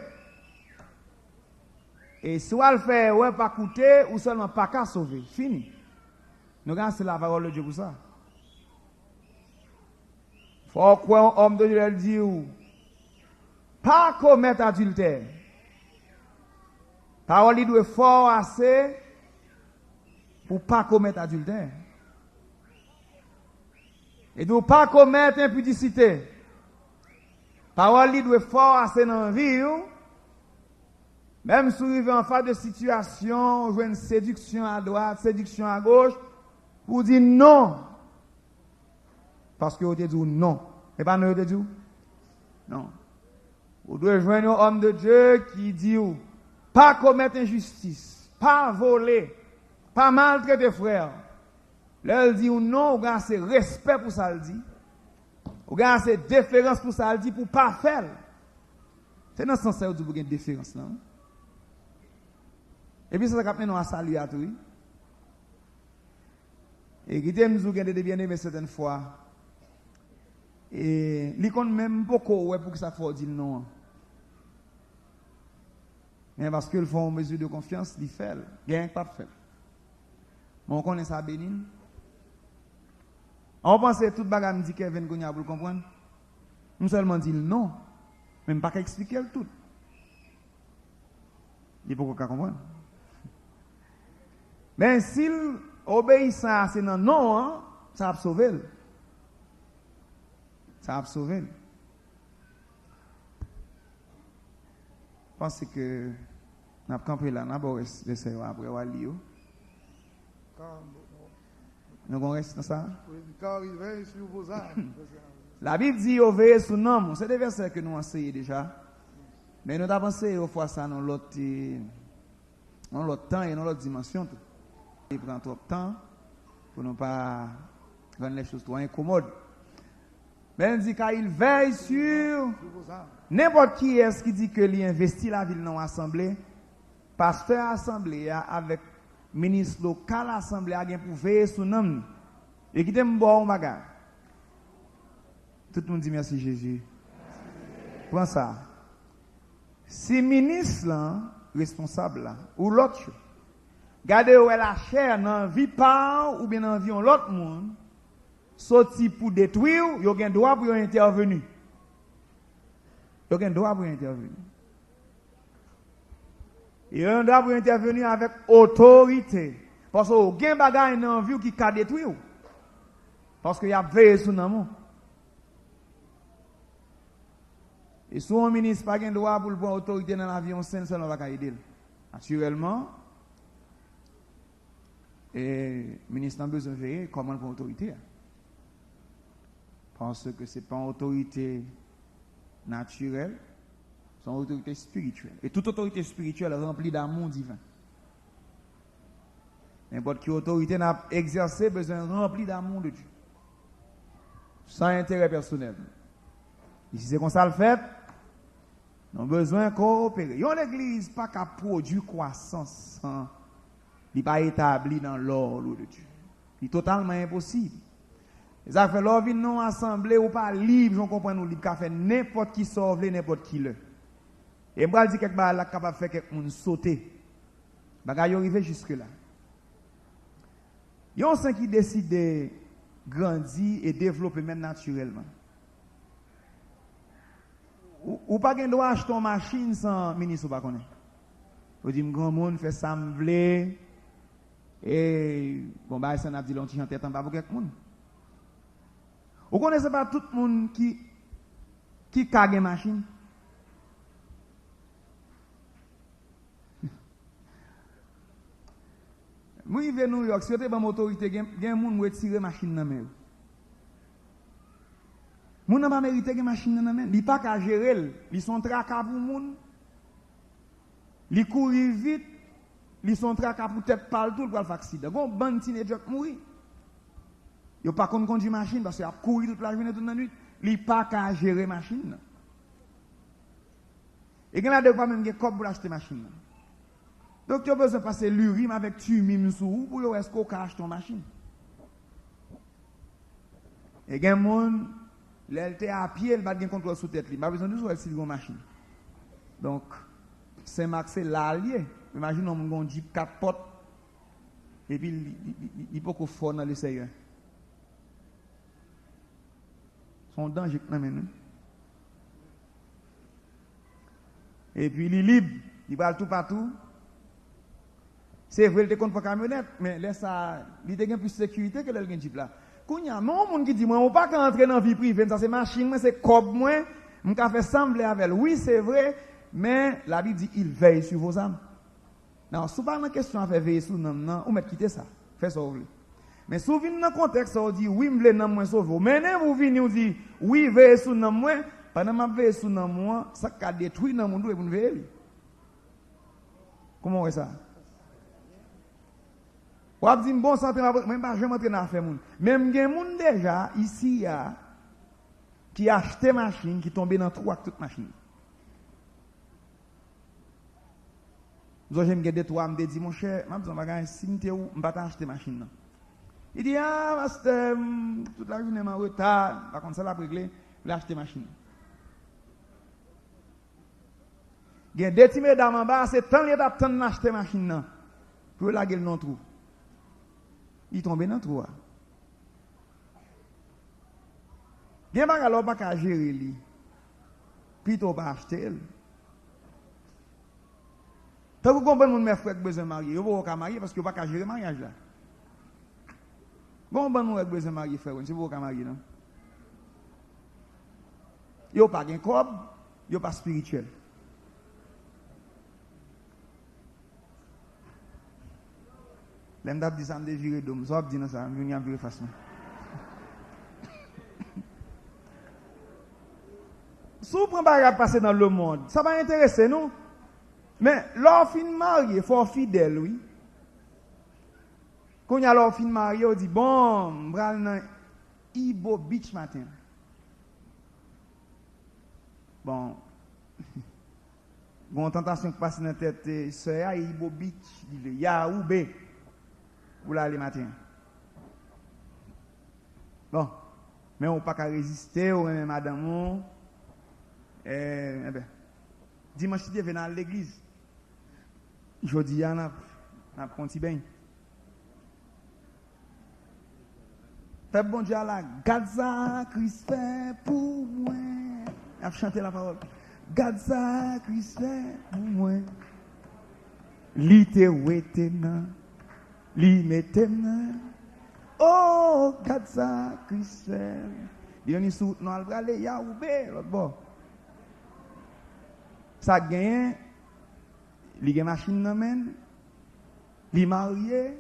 Et soit le fait, ouais, pas coûter, ou seulement pas qu'à sauver. Fini. Nous regardons la parole de Dieu pour ça. Il faut que un homme de Dieu dit, pas commettre adultère. Parole il doit être fort assez pour pas commettre adultère. Et de ne pas commettre impudicité. Parole doit être fort assez dans la vie. Même si vous arrivez en face de situation, vous avez une séduction à droite, séduction à gauche, vous dites non. Parce que vous dites non. Et pas nous vous dites non. Vous devez joindre un homme de Dieu qui dit pas commettre injustice, pas voler, pas maltraiter frère. Là, elle dit non, vous avez assez respect pour ça, elle dit. Vous avez assez déférence pour ça, elle dit, pour pas faire. C'est dans ce sens où vous avez une déférence là. Et puis, ça va nous à saluer à tout. Et qui nous avez des bien-aimés certaines fois. Et l'icône même beaucoup, ouais, pour que ça fasse dire non. Mais parce qu'ils font une mesure de confiance, ils font. Il n'y a pas de fait. Mais on connaît ça, Bénin. On pense que tout le bagage me dit Kevin Gounia pour le comprendre. Nous seulement dit non. Même pas qu'à expliquer le tout. Il faut qu'on comprenne. Mais s'il obéit à c'est non, hein, ça va sauver. Ça va sauver. Je pense que nous avons campé là, nous avons essayé après avoir lire. Nous avons resté dans ça. Car il veille sur vos âmes. La Bible dit au veiller sur nous. C'est des versets que nous enseignons déjà. Mais nous avons pensé au fois ça dans l'autre temps et dans l'autre dimension. Il prend trop de temps pour ne pas rendre les choses trop incommodes. Mais il dit qu'il veille sur n'importe qui est-ce qui dit que lui investit la ville dans l'assemblée, pasteur assemblée avec ministre local assemblée a pour veiller sur nous. Et qui t'aime bon bagarre. Tout le monde dit merci Jésus. Prends ça. Si ministre là responsable là, ou l'autre. Gardez où est la chair dans vie par ou bien dans vie l'autre monde, sorti pour détruire, il y a un droit pour intervenir. Il y a un droit pour intervenir. Il y a un droit pour intervenir avec autorité. Parce que il y a un bagage dans vie qui peut détruire. Parce qu'il y a veillé sur nous. Et si un ministre n'a pas le droit pour le prendre autorité dans l'avion, c'est ça va aider. Naturellement, le ministre a besoin de veiller comment prendre autorité. Parce que ce n'est pas une autorité naturelle, c'est une autorité spirituelle. Et toute autorité spirituelle est remplie d'amour divin. N'importe quelle autorité n'a exercé besoin rempli d'amour de Dieu. Sans intérêt personnel. Et si c'est comme ça le fait, nous avons besoin de coopérer. Une église pas qu'à produire croissance sans il pas établi dans l'ordre de Dieu. C'est totalement impossible. Ça fait l'ordre non assemblée ou pas libre, on comprend nous libre qu'à faire n'importe qui sauve n'importe qui le. Et moi dit quelque part là capable de faire quelqu'un sauter. Bagay arrivé jusque là. Yon sen qui décide de grandir et développer même naturellement. Ou pas gen droit acheter une machine sans ministre ou pas connaît. Ou dit grand monde fait ça m'vle et bon bah ça n'a dit l'on en tête en bas pour quelqu'un monde. Vous connaissez pas tout le monde qui kage machine. Moi, je vais à New York, si vous avez une autorité, il y a des gens qui retirent machine dans main. Moun n'a pas mérité une machine dans main. Ils pas qu'à gérer, ils sont tracas pour moun. Ils courent vite, ils sont tracas pour tête partout pour faire accident. Gon ban teenager mourir. Yo pas conduire machine parce qu'il a couru toute la journée toute la nuit, ils pas qu'à gérer machine. Et il y a des fois même qui ont pour acheter machine. Donc, tu as besoin de passer l'urine avec tumim sous pour est-ce qu'on cache ton machine. Et il y a des gens, l'elle à pied, elle va bien contrôle sous tête. Il n'a pas besoin de jouer sur une machine. Donc, Saint-Marc, c'est l'allié. Imagine on a un jeep 4 portes. Et puis, il peut qu'on fasse dans le Seigneur. Son danger quand même. Et puis, il est libre. Il va tout partout. C'est vrai, il te compte pour camionnette, mais là, ça, il a plus de sécurité que le jeep là. Quand il y a un monde qui dit, moi, on ne peut pas entrer dans la vie privée, ça c'est machine, moi, c'est cob, moi, on peut faire sembler avec elle. Oui, c'est vrai, mais la Bible dit, il veille sur vos âmes. Non, si pas une question à faire veiller sur nous, non, on va quitter ça. Faites ça, vous. Mais si vous venez dans le contexte, on dit, oui, je veux nous sauver. Mais vous venez nous dire, oui, veille sur nous, moi, pendant que je veille sur nous, moi, ça a détruit dans le monde et vous veillez. Comment on fait ça? Ou a dit bon santé même pas jamais entrer dans affaire moun. Même gen moun déjà ici qui a acheté machine qui tombé dans trou avec toute machine. J'aime gade toi me dit mon cher, m'a besoin bagage si m'te ou m'pa acheter machine non. Il dit ah master toute la journée en retard, par contre ça l'a régler, il a acheté machine. Gen deux petits mesdames en bas, c'est tant les d'attendre acheter machine non. Pour la gueule non trou. Il tombe dans le trou. Il y a des gens qui gérer lui. Plutôt pas acheter. Tant que vous comprenez mes frères qui ont besoin de marier, vous ne pouvez pas marier parce que vous ne pouvez pas gérer le mariage là. Vous comprenez mes besoin de marier, frère, vous ne pouvez pas marier non. Vous n'avez pas de corps, vous n'avez pas spirituel. L'endap dit ça me dévirer d'homme, ça dit ça, je viens virer façon. Si vous prenez pas passer dans le monde, ça va intéresser nous. Mais l'enfant marié, il faut fidèle, oui. Quand il y a l'enfant marié, on dit bon, je vais dans Ibo Beach matin. Bon, une tentation qui passe dans la tête, c'est Ibo Beach, il y a Oube. Pour aller matin. Bon, mais on ne peut pas résister, ou même madame, dimanche, tu viens à l'église. Jodi a n'a konti ben. Fait bon Dieu la Gaza Christ fait pour moi. A chanter la parole. Gaza Christ fait pour moi. Li te wetena, li metena. Oh Gaza Christ fait. Li on sou non al brale ya oube l'autre bord. Ça gagne li gen machine nan men, li marié,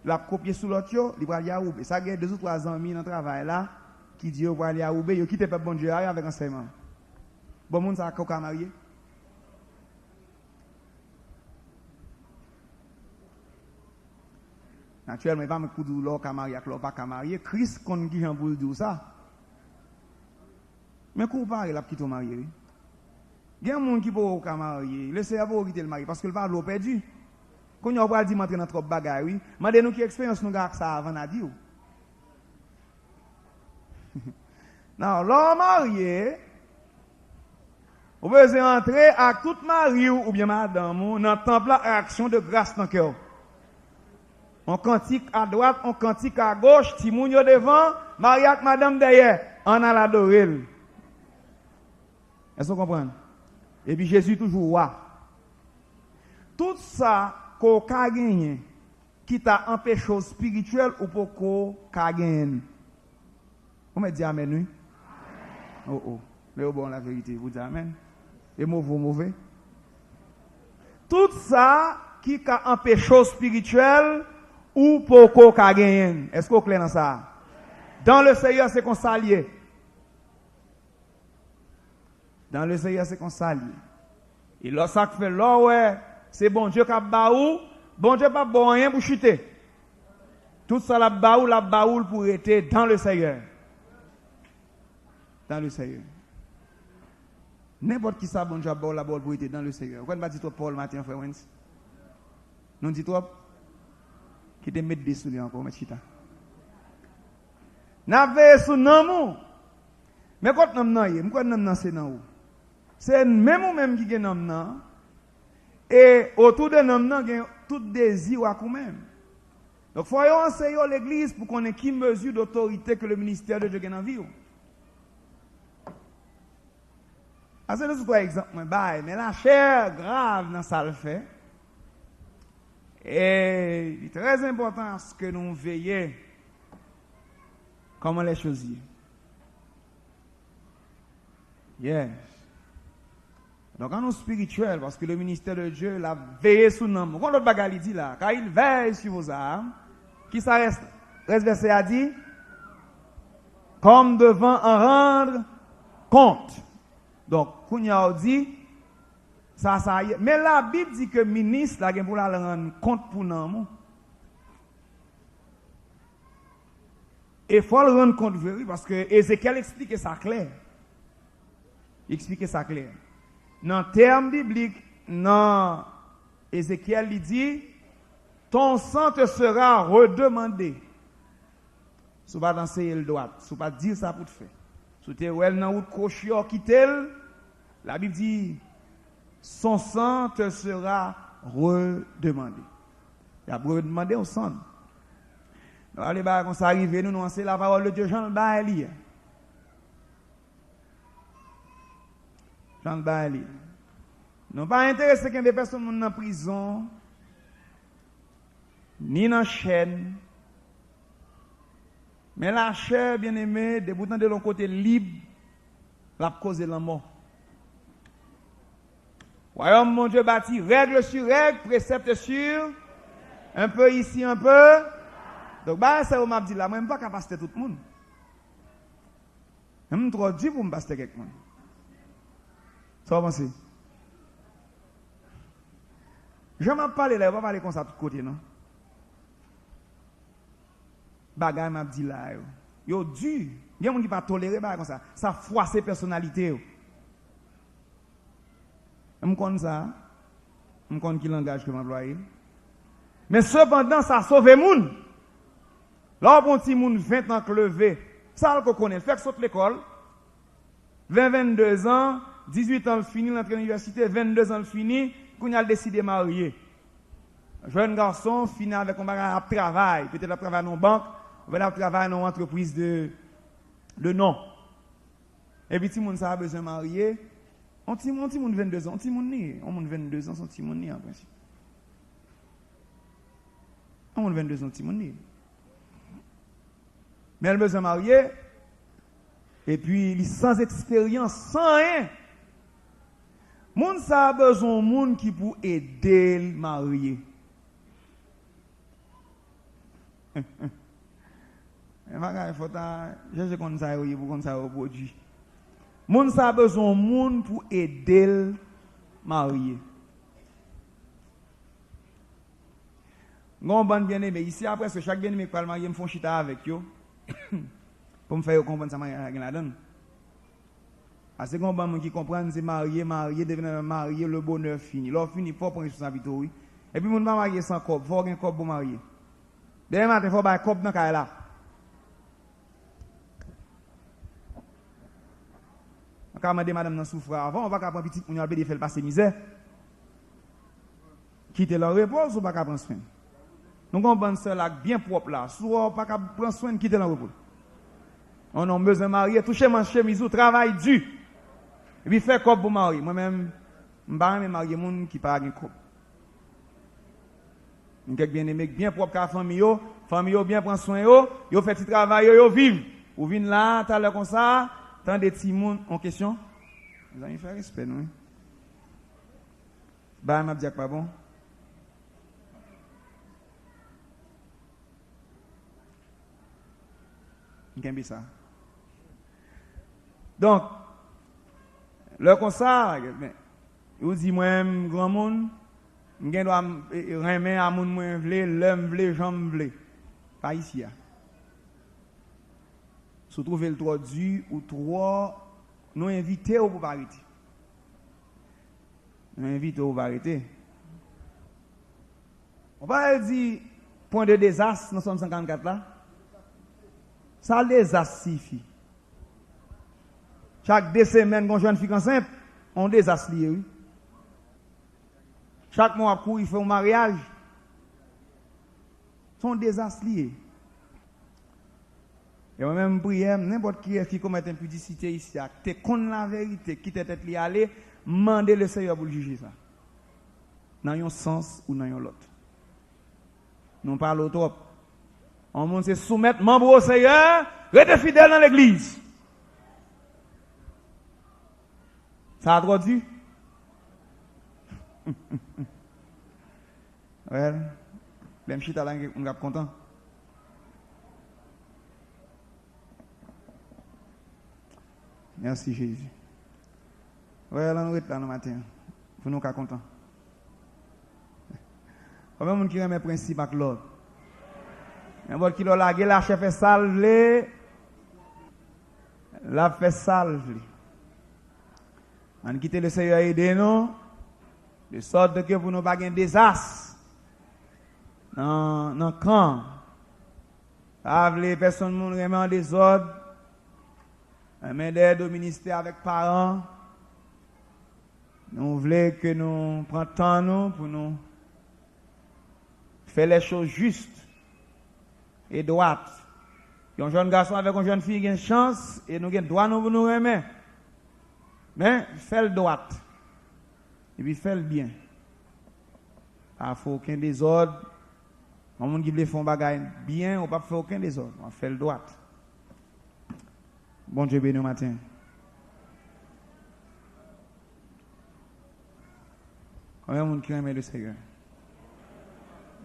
la copier sous l'autre yo, li pral ya oube. Ça gagne 2 ou 3 amis dans travail là qui dit yo pral ya oube, yo quitte peuple bon Dieu avec enseignement. Bon monde ça ka marié. Naturellement, il va me coudre l'or ka marié avec l'or pas ka marié. Christ kon qui jan pour dire ça. Mais comparé la petite marié. Il y a des gens qui peuvent pas marier. Laissez avoir quitter le mari parce que le parle perdu. Quand on va dire entrer dans trop bagaille, oui. Mandez-nous qui expérience nous gars ça avant à dire. Non, l'homme marié, on veut entrer à toute mari ou bien madame dans le temple à action de grâce dans le cœur. On cantique à droite, on cantique à gauche, Timoun yo devant, marié avec madame derrière, on a l'adoré. Est-ce que vous comprenez? Et puis Jésus toujours roi. Tout ça qu'on a gagné, qui t'a empêché spirituel ou pour qu'on a gagné. Vous me dites amen, oui? Oh oh. Mais bon, la vérité, vous dites amen. Et mauvais. Tout ça qui a empêché spirituel ou pour qu'on a gagné. Est-ce que vous clair dans ça? Dans le Seigneur, c'est qu'on s'allie. Dans le Seigneur, c'est qu'on s'allie. Et là, ça fait là, ouais, c'est bon Dieu qui a baou, bon Dieu pas bon rien pour chuter. Tout ça, la baoule pour être dans le Seigneur. Dans le Seigneur. N'importe qui ça, bon Dieu a baou la baoule pour être dans le Seigneur. Pourquoi ne pas dire Paul matin, frère Wens? Non, dis-toi, qui te met des souliers encore, mais chita. N'avez sous nom, mais quand nom nan, pourquoi nom nan c'est nan ou? C'est même ou même qui gen nom nan, et autour de nom nan, gen tout désir à même. Donc, faut enseigner l'église pour qu'on ait qui mesure d'autorité que le ministère de Dieu gagne en vie. C'est un exemple, mais la chair grave dans ça le fait. Et il est très important que nous veillions comment les choses y. Yes. Donc, quand nous spirituel, parce que le ministère de Dieu l'a veillé sur nous. Quand l'autre bagarre dit là, car il veille sur vos âmes, qui ça reste verset a dit, comme devant en rendre compte. Donc, Kounia dit, ça y est. Mais la Bible dit que le ministre, là, pour la rendre compte pour nous. Et il faut le rendre compte, parce que Ézéchiel explique ça clair. Il explique ça clair. Dans le terme biblique, dans Ézéchiel, il dit, ton sang te sera redemandé. Si tu vas danser le droit, si tu vas dire ça pour te faire. Si tu es dans route crochio qui tel, la Bible dit, son sang te sera redemandé. Il a redemandé au sang. Donc, allez, quand ça arrive, nous lancer la parole de Dieu, Jean le Baali. Jean le Baali. Nous pas intéressés qu'il y ait des personnes dans la prison, ni dans la chaîne. Mais la chair, bien aimée, de bout de l'autre côté libre, la cause de la mort. Royaume, mon Dieu, bâti règle sur règle, précepte sur, un peu ici, un peu. Donc, bah, ça, on m'a dit là, moi, je ne suis pas capable de passer tout le monde. Je suis trop dur pour me passer quelqu'un. Ça va penser? Je ne vais pas parler là, je ne vais pas parler comme ça de tout côté, non? Bagay m'a dit là, yo dur. Il y a des gens qui ne pas tolérer comme ça. Ça froisse ses personnalités. Je connais ça. Je connais qui langage que m'emploie. Mais cependant, ça sauve les gens. Là, on petit monde 20 ans levé. Ça, qu'on connaît. Fait que saute l'école. 22 ans, 18 ans le fini, l'entrée à l'université, 22 ans le fini, qu'on a décidé de marier. jeune garçon finit avec un bagage à travail, peut-être à travailler dans une banque, ou bien à travailler dans une entreprise de nom. Et puis, si moun ça a besoin de marier, on petit moun 22 ans, on petit moun ni, on moun 22 ans, son petit moun ni en principe. On moun 22 ans, petit moun ni. Mais elle a besoin de marier, et puis il est sans expérience, sans rien. Moun ça a besoin de moun qui pour aider le marier. Il faut chercher comme ça pour comme ça produit. Moun ça a besoin de moun pour aider le marier. Gon ban bien aimé ici après ce chaque bien aimé qui parle marier me font chita avec yo pour me faire comprendre ça marier la donne. Parce que gon ban qui comprendre c'est marier devenir marier le bonheur fini. L'or fini faut prendre responsabilité oui. Et puis moun pas marier sans cop, faut un cop pour marier. Demain matin faut ba cop dans kay là. On va demander madame dans souffre avant, on va pas prendre petit moun albé faire passer misère. Quitter leur repos ou pas prendre soin. Nous avons une seule bien propre là. Soit pas prendre soin de quitter le repos. On a besoin de marier, toucher ma chemise, travail dur. Et puis faire comme pour marier. Moi-même, je ne vais pas marier les gens qui ne parlent pas. Je suis bien aimé, bien propre à la famille, bien prendre soin, yo fait petit travail, yo vivent. Ou viennent là, t'as l'air comme ça, tant des petits gens en question. Vous allez faire respect, non? Bah, m'a dit pas bon. Qu'est-ce ça? Donc, le constat, vous dites, moi, grand monde, je dois remettre à mon moins vle, l'homme vle, jambe vle. Pas ici. Si vous trouvez le droit du ou trois, nous invitons au pour arrêter. Nous invitons au pour arrêter. On va dire, point de désastre dans 154 là. Ça désastre signifie. Chaque 2 semaines, quand je jeune fille enceinte, on désastre lié. Oui. Chaque mois, il fait un mariage. Son désastre lié. Et moi-même, prière, n'importe qui commet une pudicité ici, tu connais la vérité, qui t'est lié à aller, mandez le Seigneur pour le juger ça. Dans un sens ou dans l'autre. Nous parlons trop. On va se soumettre membre au Seigneur, restez fidèle dans l'église. Ça a trop dit? Ouais, les chita là, on est content. Merci Jésus. Ouais, là, nous sommes là le matin. Pour nous être contents. Combien de monde qui aime mes principes avec l'autre? N'importe qui l'a lagué, la chef est salvé. La fait salver. On quitte le Seigneur aider nous. De sorte que pour nous pas un désastre. Dans le camp. Les personnes qui remettent en désordre. Mais d'aide au ministère avec parents. Nous voulons que nous prenions temps nous pour nous faire les choses justes et droites. Un jeune garçon avec une jeune fille a une chance et nous avons droit nous pour nous remettre. Mais fais le droit. Et puis fais le bien. Il ne faut aucun désordre. Les gens qui veulent faire un bagage bien, on ne peut pas faire aucun désordre. On fait le droit. Bon Dieu béni au matin. Combien de monde qui aime le Seigneur?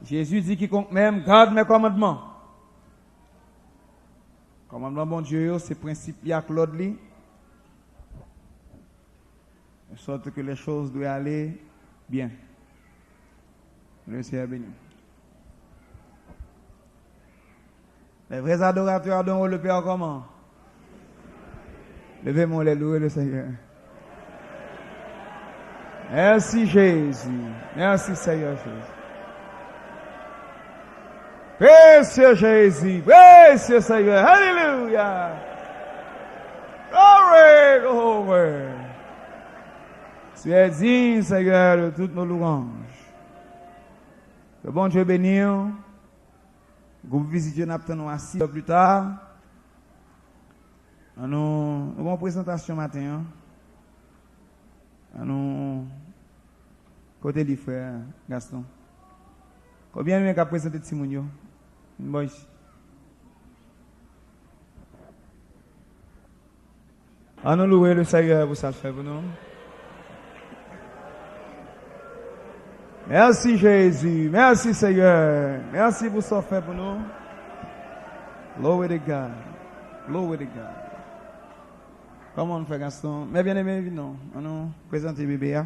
Jésus dit quiconque même garde mes commandements. Commandement bon Dieu, c'est principe à Claude Lee. De sorte que les choses doivent aller bien. Le Seigneur béni. Les vrais adorateurs adorent le Père comment? Levez-moi les louer le Seigneur. Merci Jésus. Merci Seigneur Jésus. Précieux Jésus. Précieux Seigneur. Alléluia. Glory, glory. Tu es digne, Seigneur, de toutes nos louanges. Que bon Dieu bénisse. Groupe visite, nous attendons à 6 heures plus tard. Nous avons une présentation matin. Nous côté du frère Gaston. Combien de gens ont présenté Timounio? Une bonne ici. Nous louer le Seigneur pour ça faire pour nous. Merci Jésus, merci Seigneur, merci pour ça fait pour nous. Glory to God, glory to God. Comment on fait Gaston? Mais bien aimé, non, on nous présente bébé.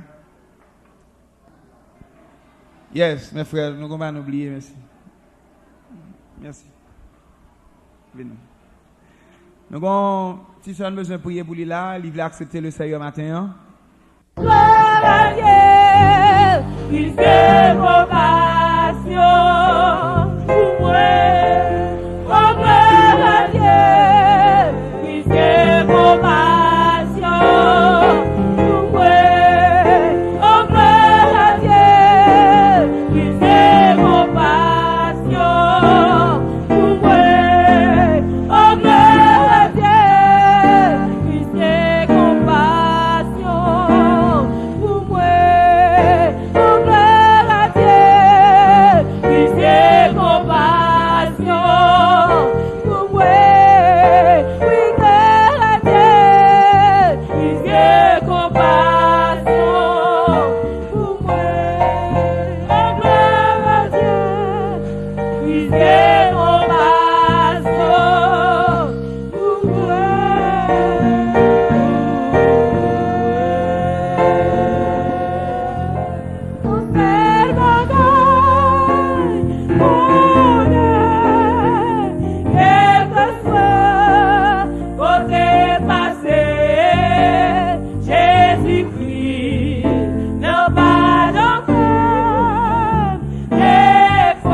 Yes, mes frères, nous ne pouvons pas oublier, merci. Merci. Venez. Nous avons, si nous avons besoin de prier pour lui là, il va accepter le Seigneur matin. Gloire à Dieu, il fait compassion pour moi. Oh, gloire à Dieu, il fait compassion pour moi. Oh, gloire à Dieu, il fait compassion pour moi. Oh, gloire à Dieu, il fait compassion pour moi. Oh, gloire à Dieu, il fait compassion pour moi. Oui, gloire à Dieu, il fait compassion pour moi. Oh, gloire à Dieu, il fait compassion pour moi. On fait bagaille, bonheur, quel que soit côté passé, Jésus-Christ n'a pas d'enfant, défaut,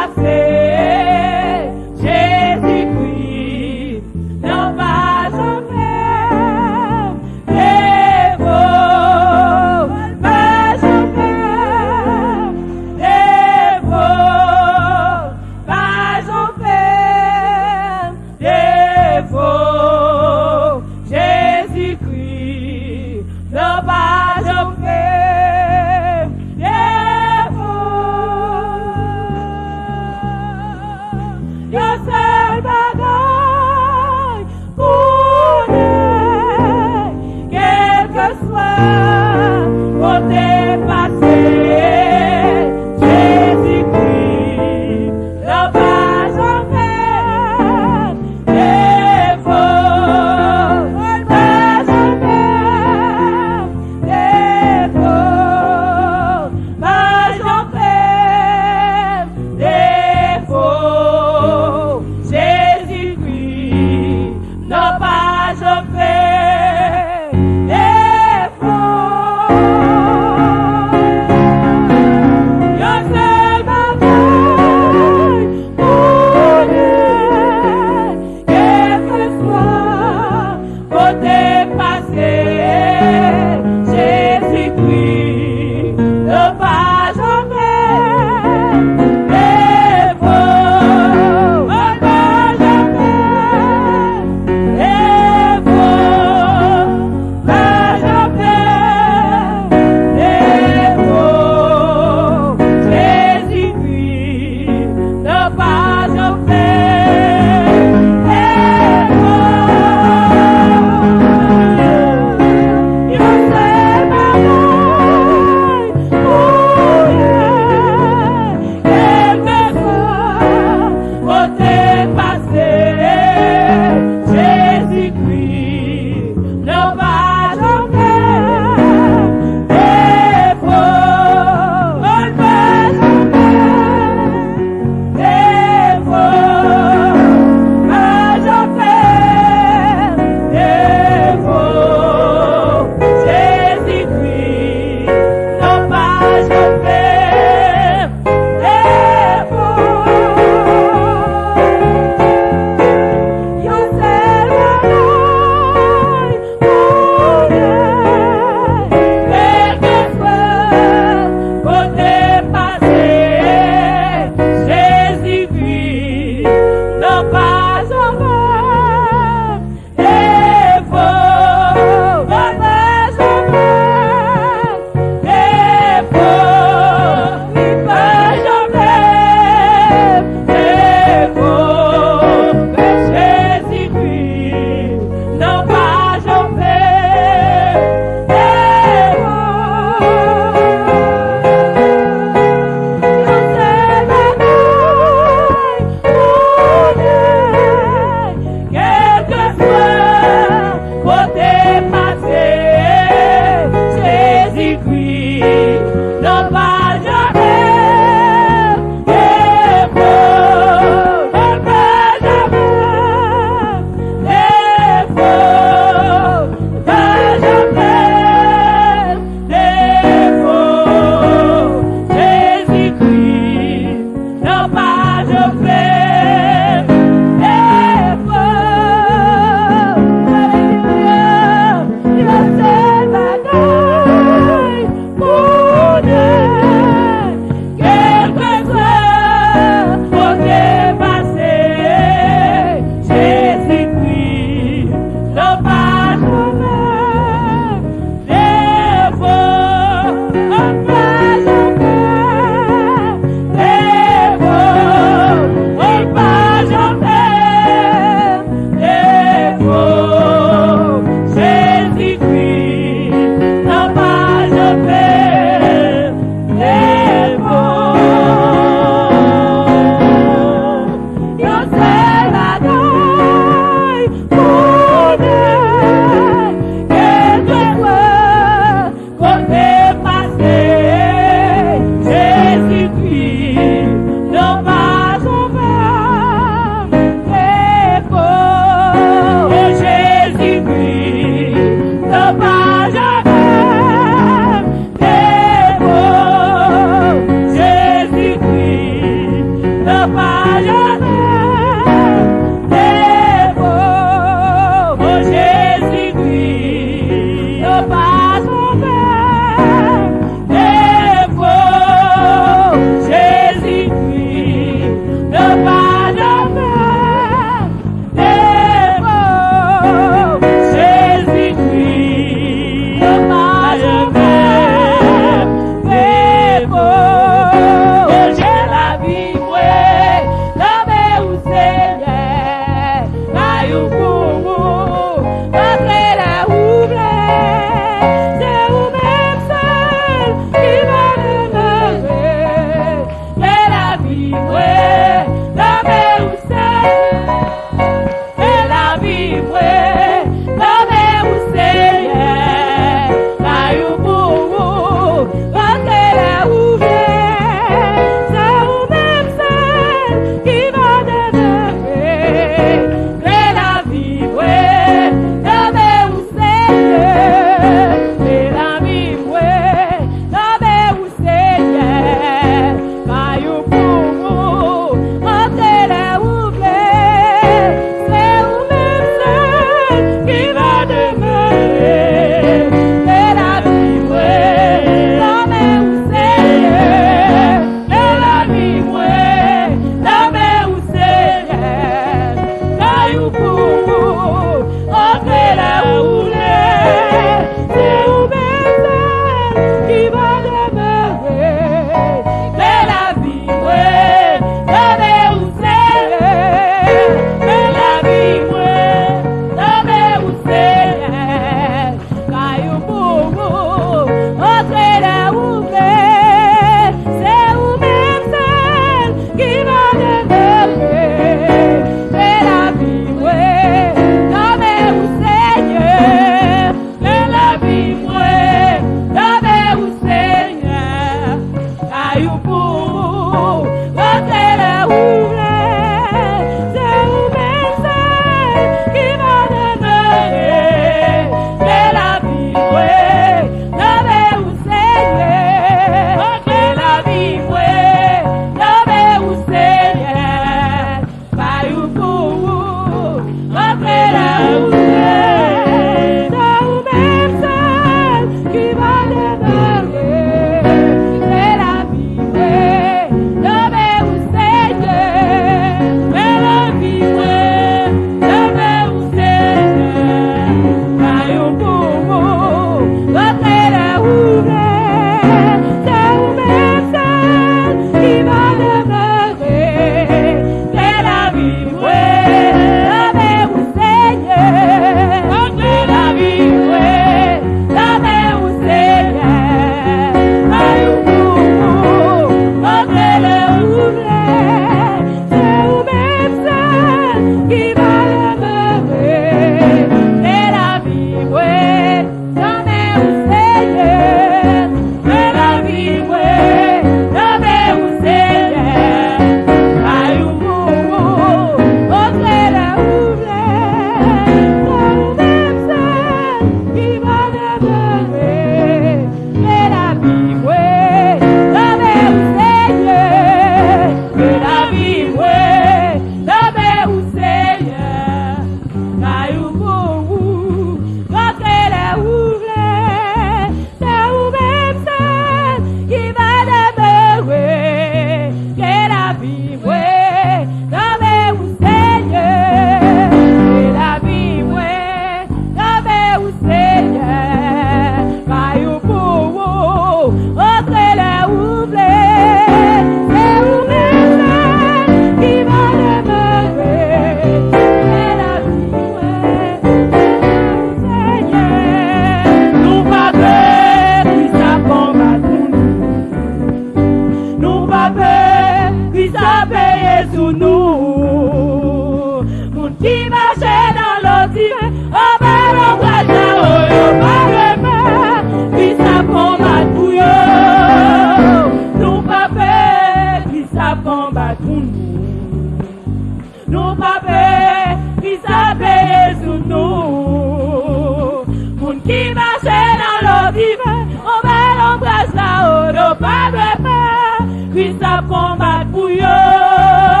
Puis ça combat pour yo.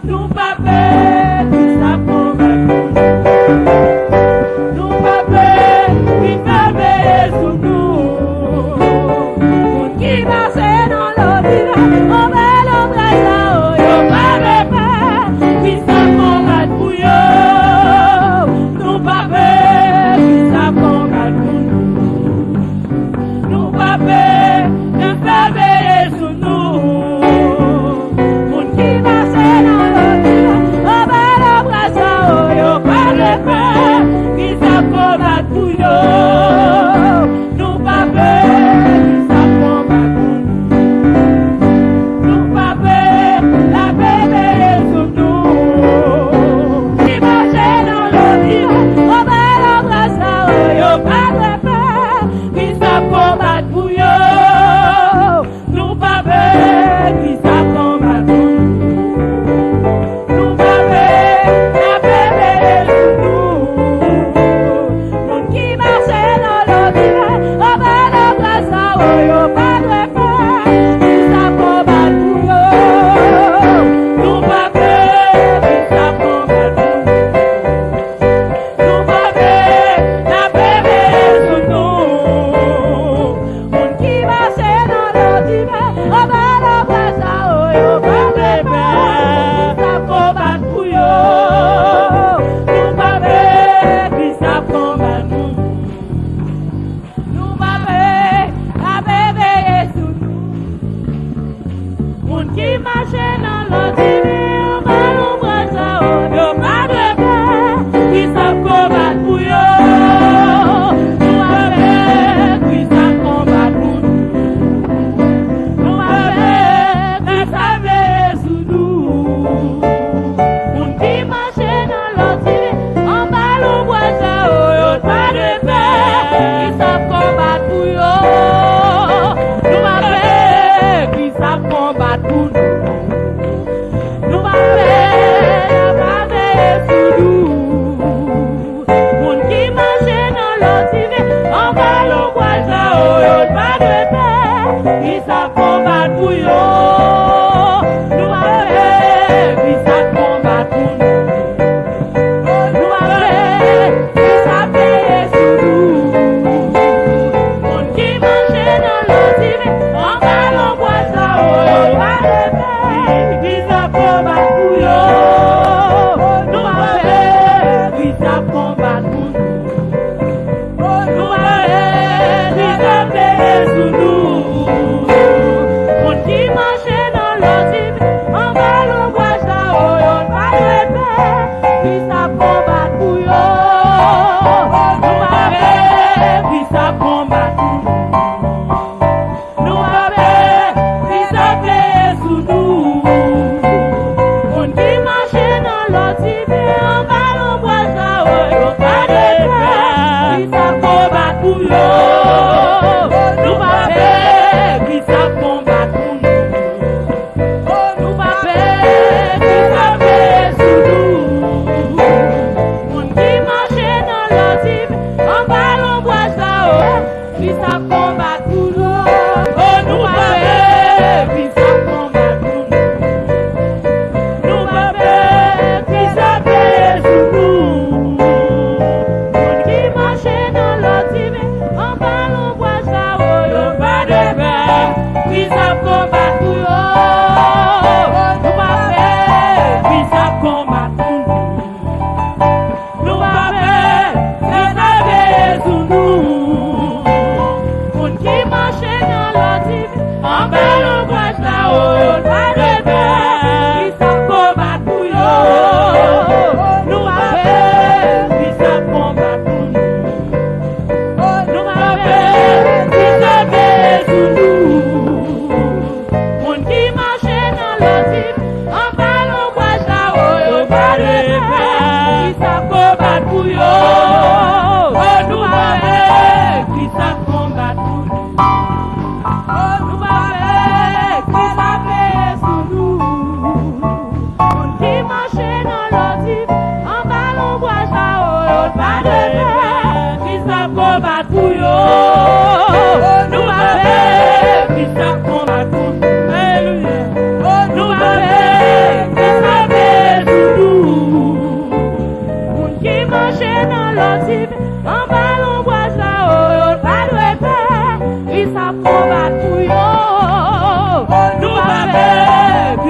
nous pas peur, qui ça combat pour nous. Nous pas peur, qui ça veille sur nous. Pour qui marche dans l'eau d'hiver, on va l'embrasser là-haut, yo pas de peur, qui ça combat pour yo. Nous pas peur, qui ça combat pour nous. Nous pas peur, de faire veiller sur nous. Pour qui marche dans l'eau d'hiver, on va l'embrasser là-haut, yo pas de peur, qui ça combat pour yo. Nous pas peur, qui ça combat pour nous. Nous pas peur, la paix veille sur nous. Qui marche dans l'eau d'hiver, on va l'embrasser là-haut, yo pas de peur, qui ça combat pour yo. Nous pas peur, qui ça combat pour nous. Nous pas peur, la paix veille sur nous. Moun qui marche dans l'eau d'hiver, on va l'embrasser là-haut, yo pas de peur, qui ça combat pour yo. Nous pas peur, qui ça combat pour nous. Nous pas peur, la paix veille sur nous. Moun qui marche dans l'eau d'hiver, on va l'embrasser là-haut, yo pas de peur, ça combat pour yo. Nous pas peur, qui ça combat nous. Nous pas peur, la paix veille sur nous. Moun qui marche dans l'eau d'hiver, on va l'embrasser là-haut, yo pas de peur, qui ça combat pour yo. Nous pas peur, qui ça combat pour nous. Nous pas peur, qui ça veille sur nous. Moun qui marche dans l'eau d'hiver, on va l'embrasser là-haut, yo pas de peur, qui ça combat pour yo. Nous pas peur, qui ça combat pour nous.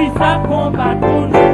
qui ça combat pour nous.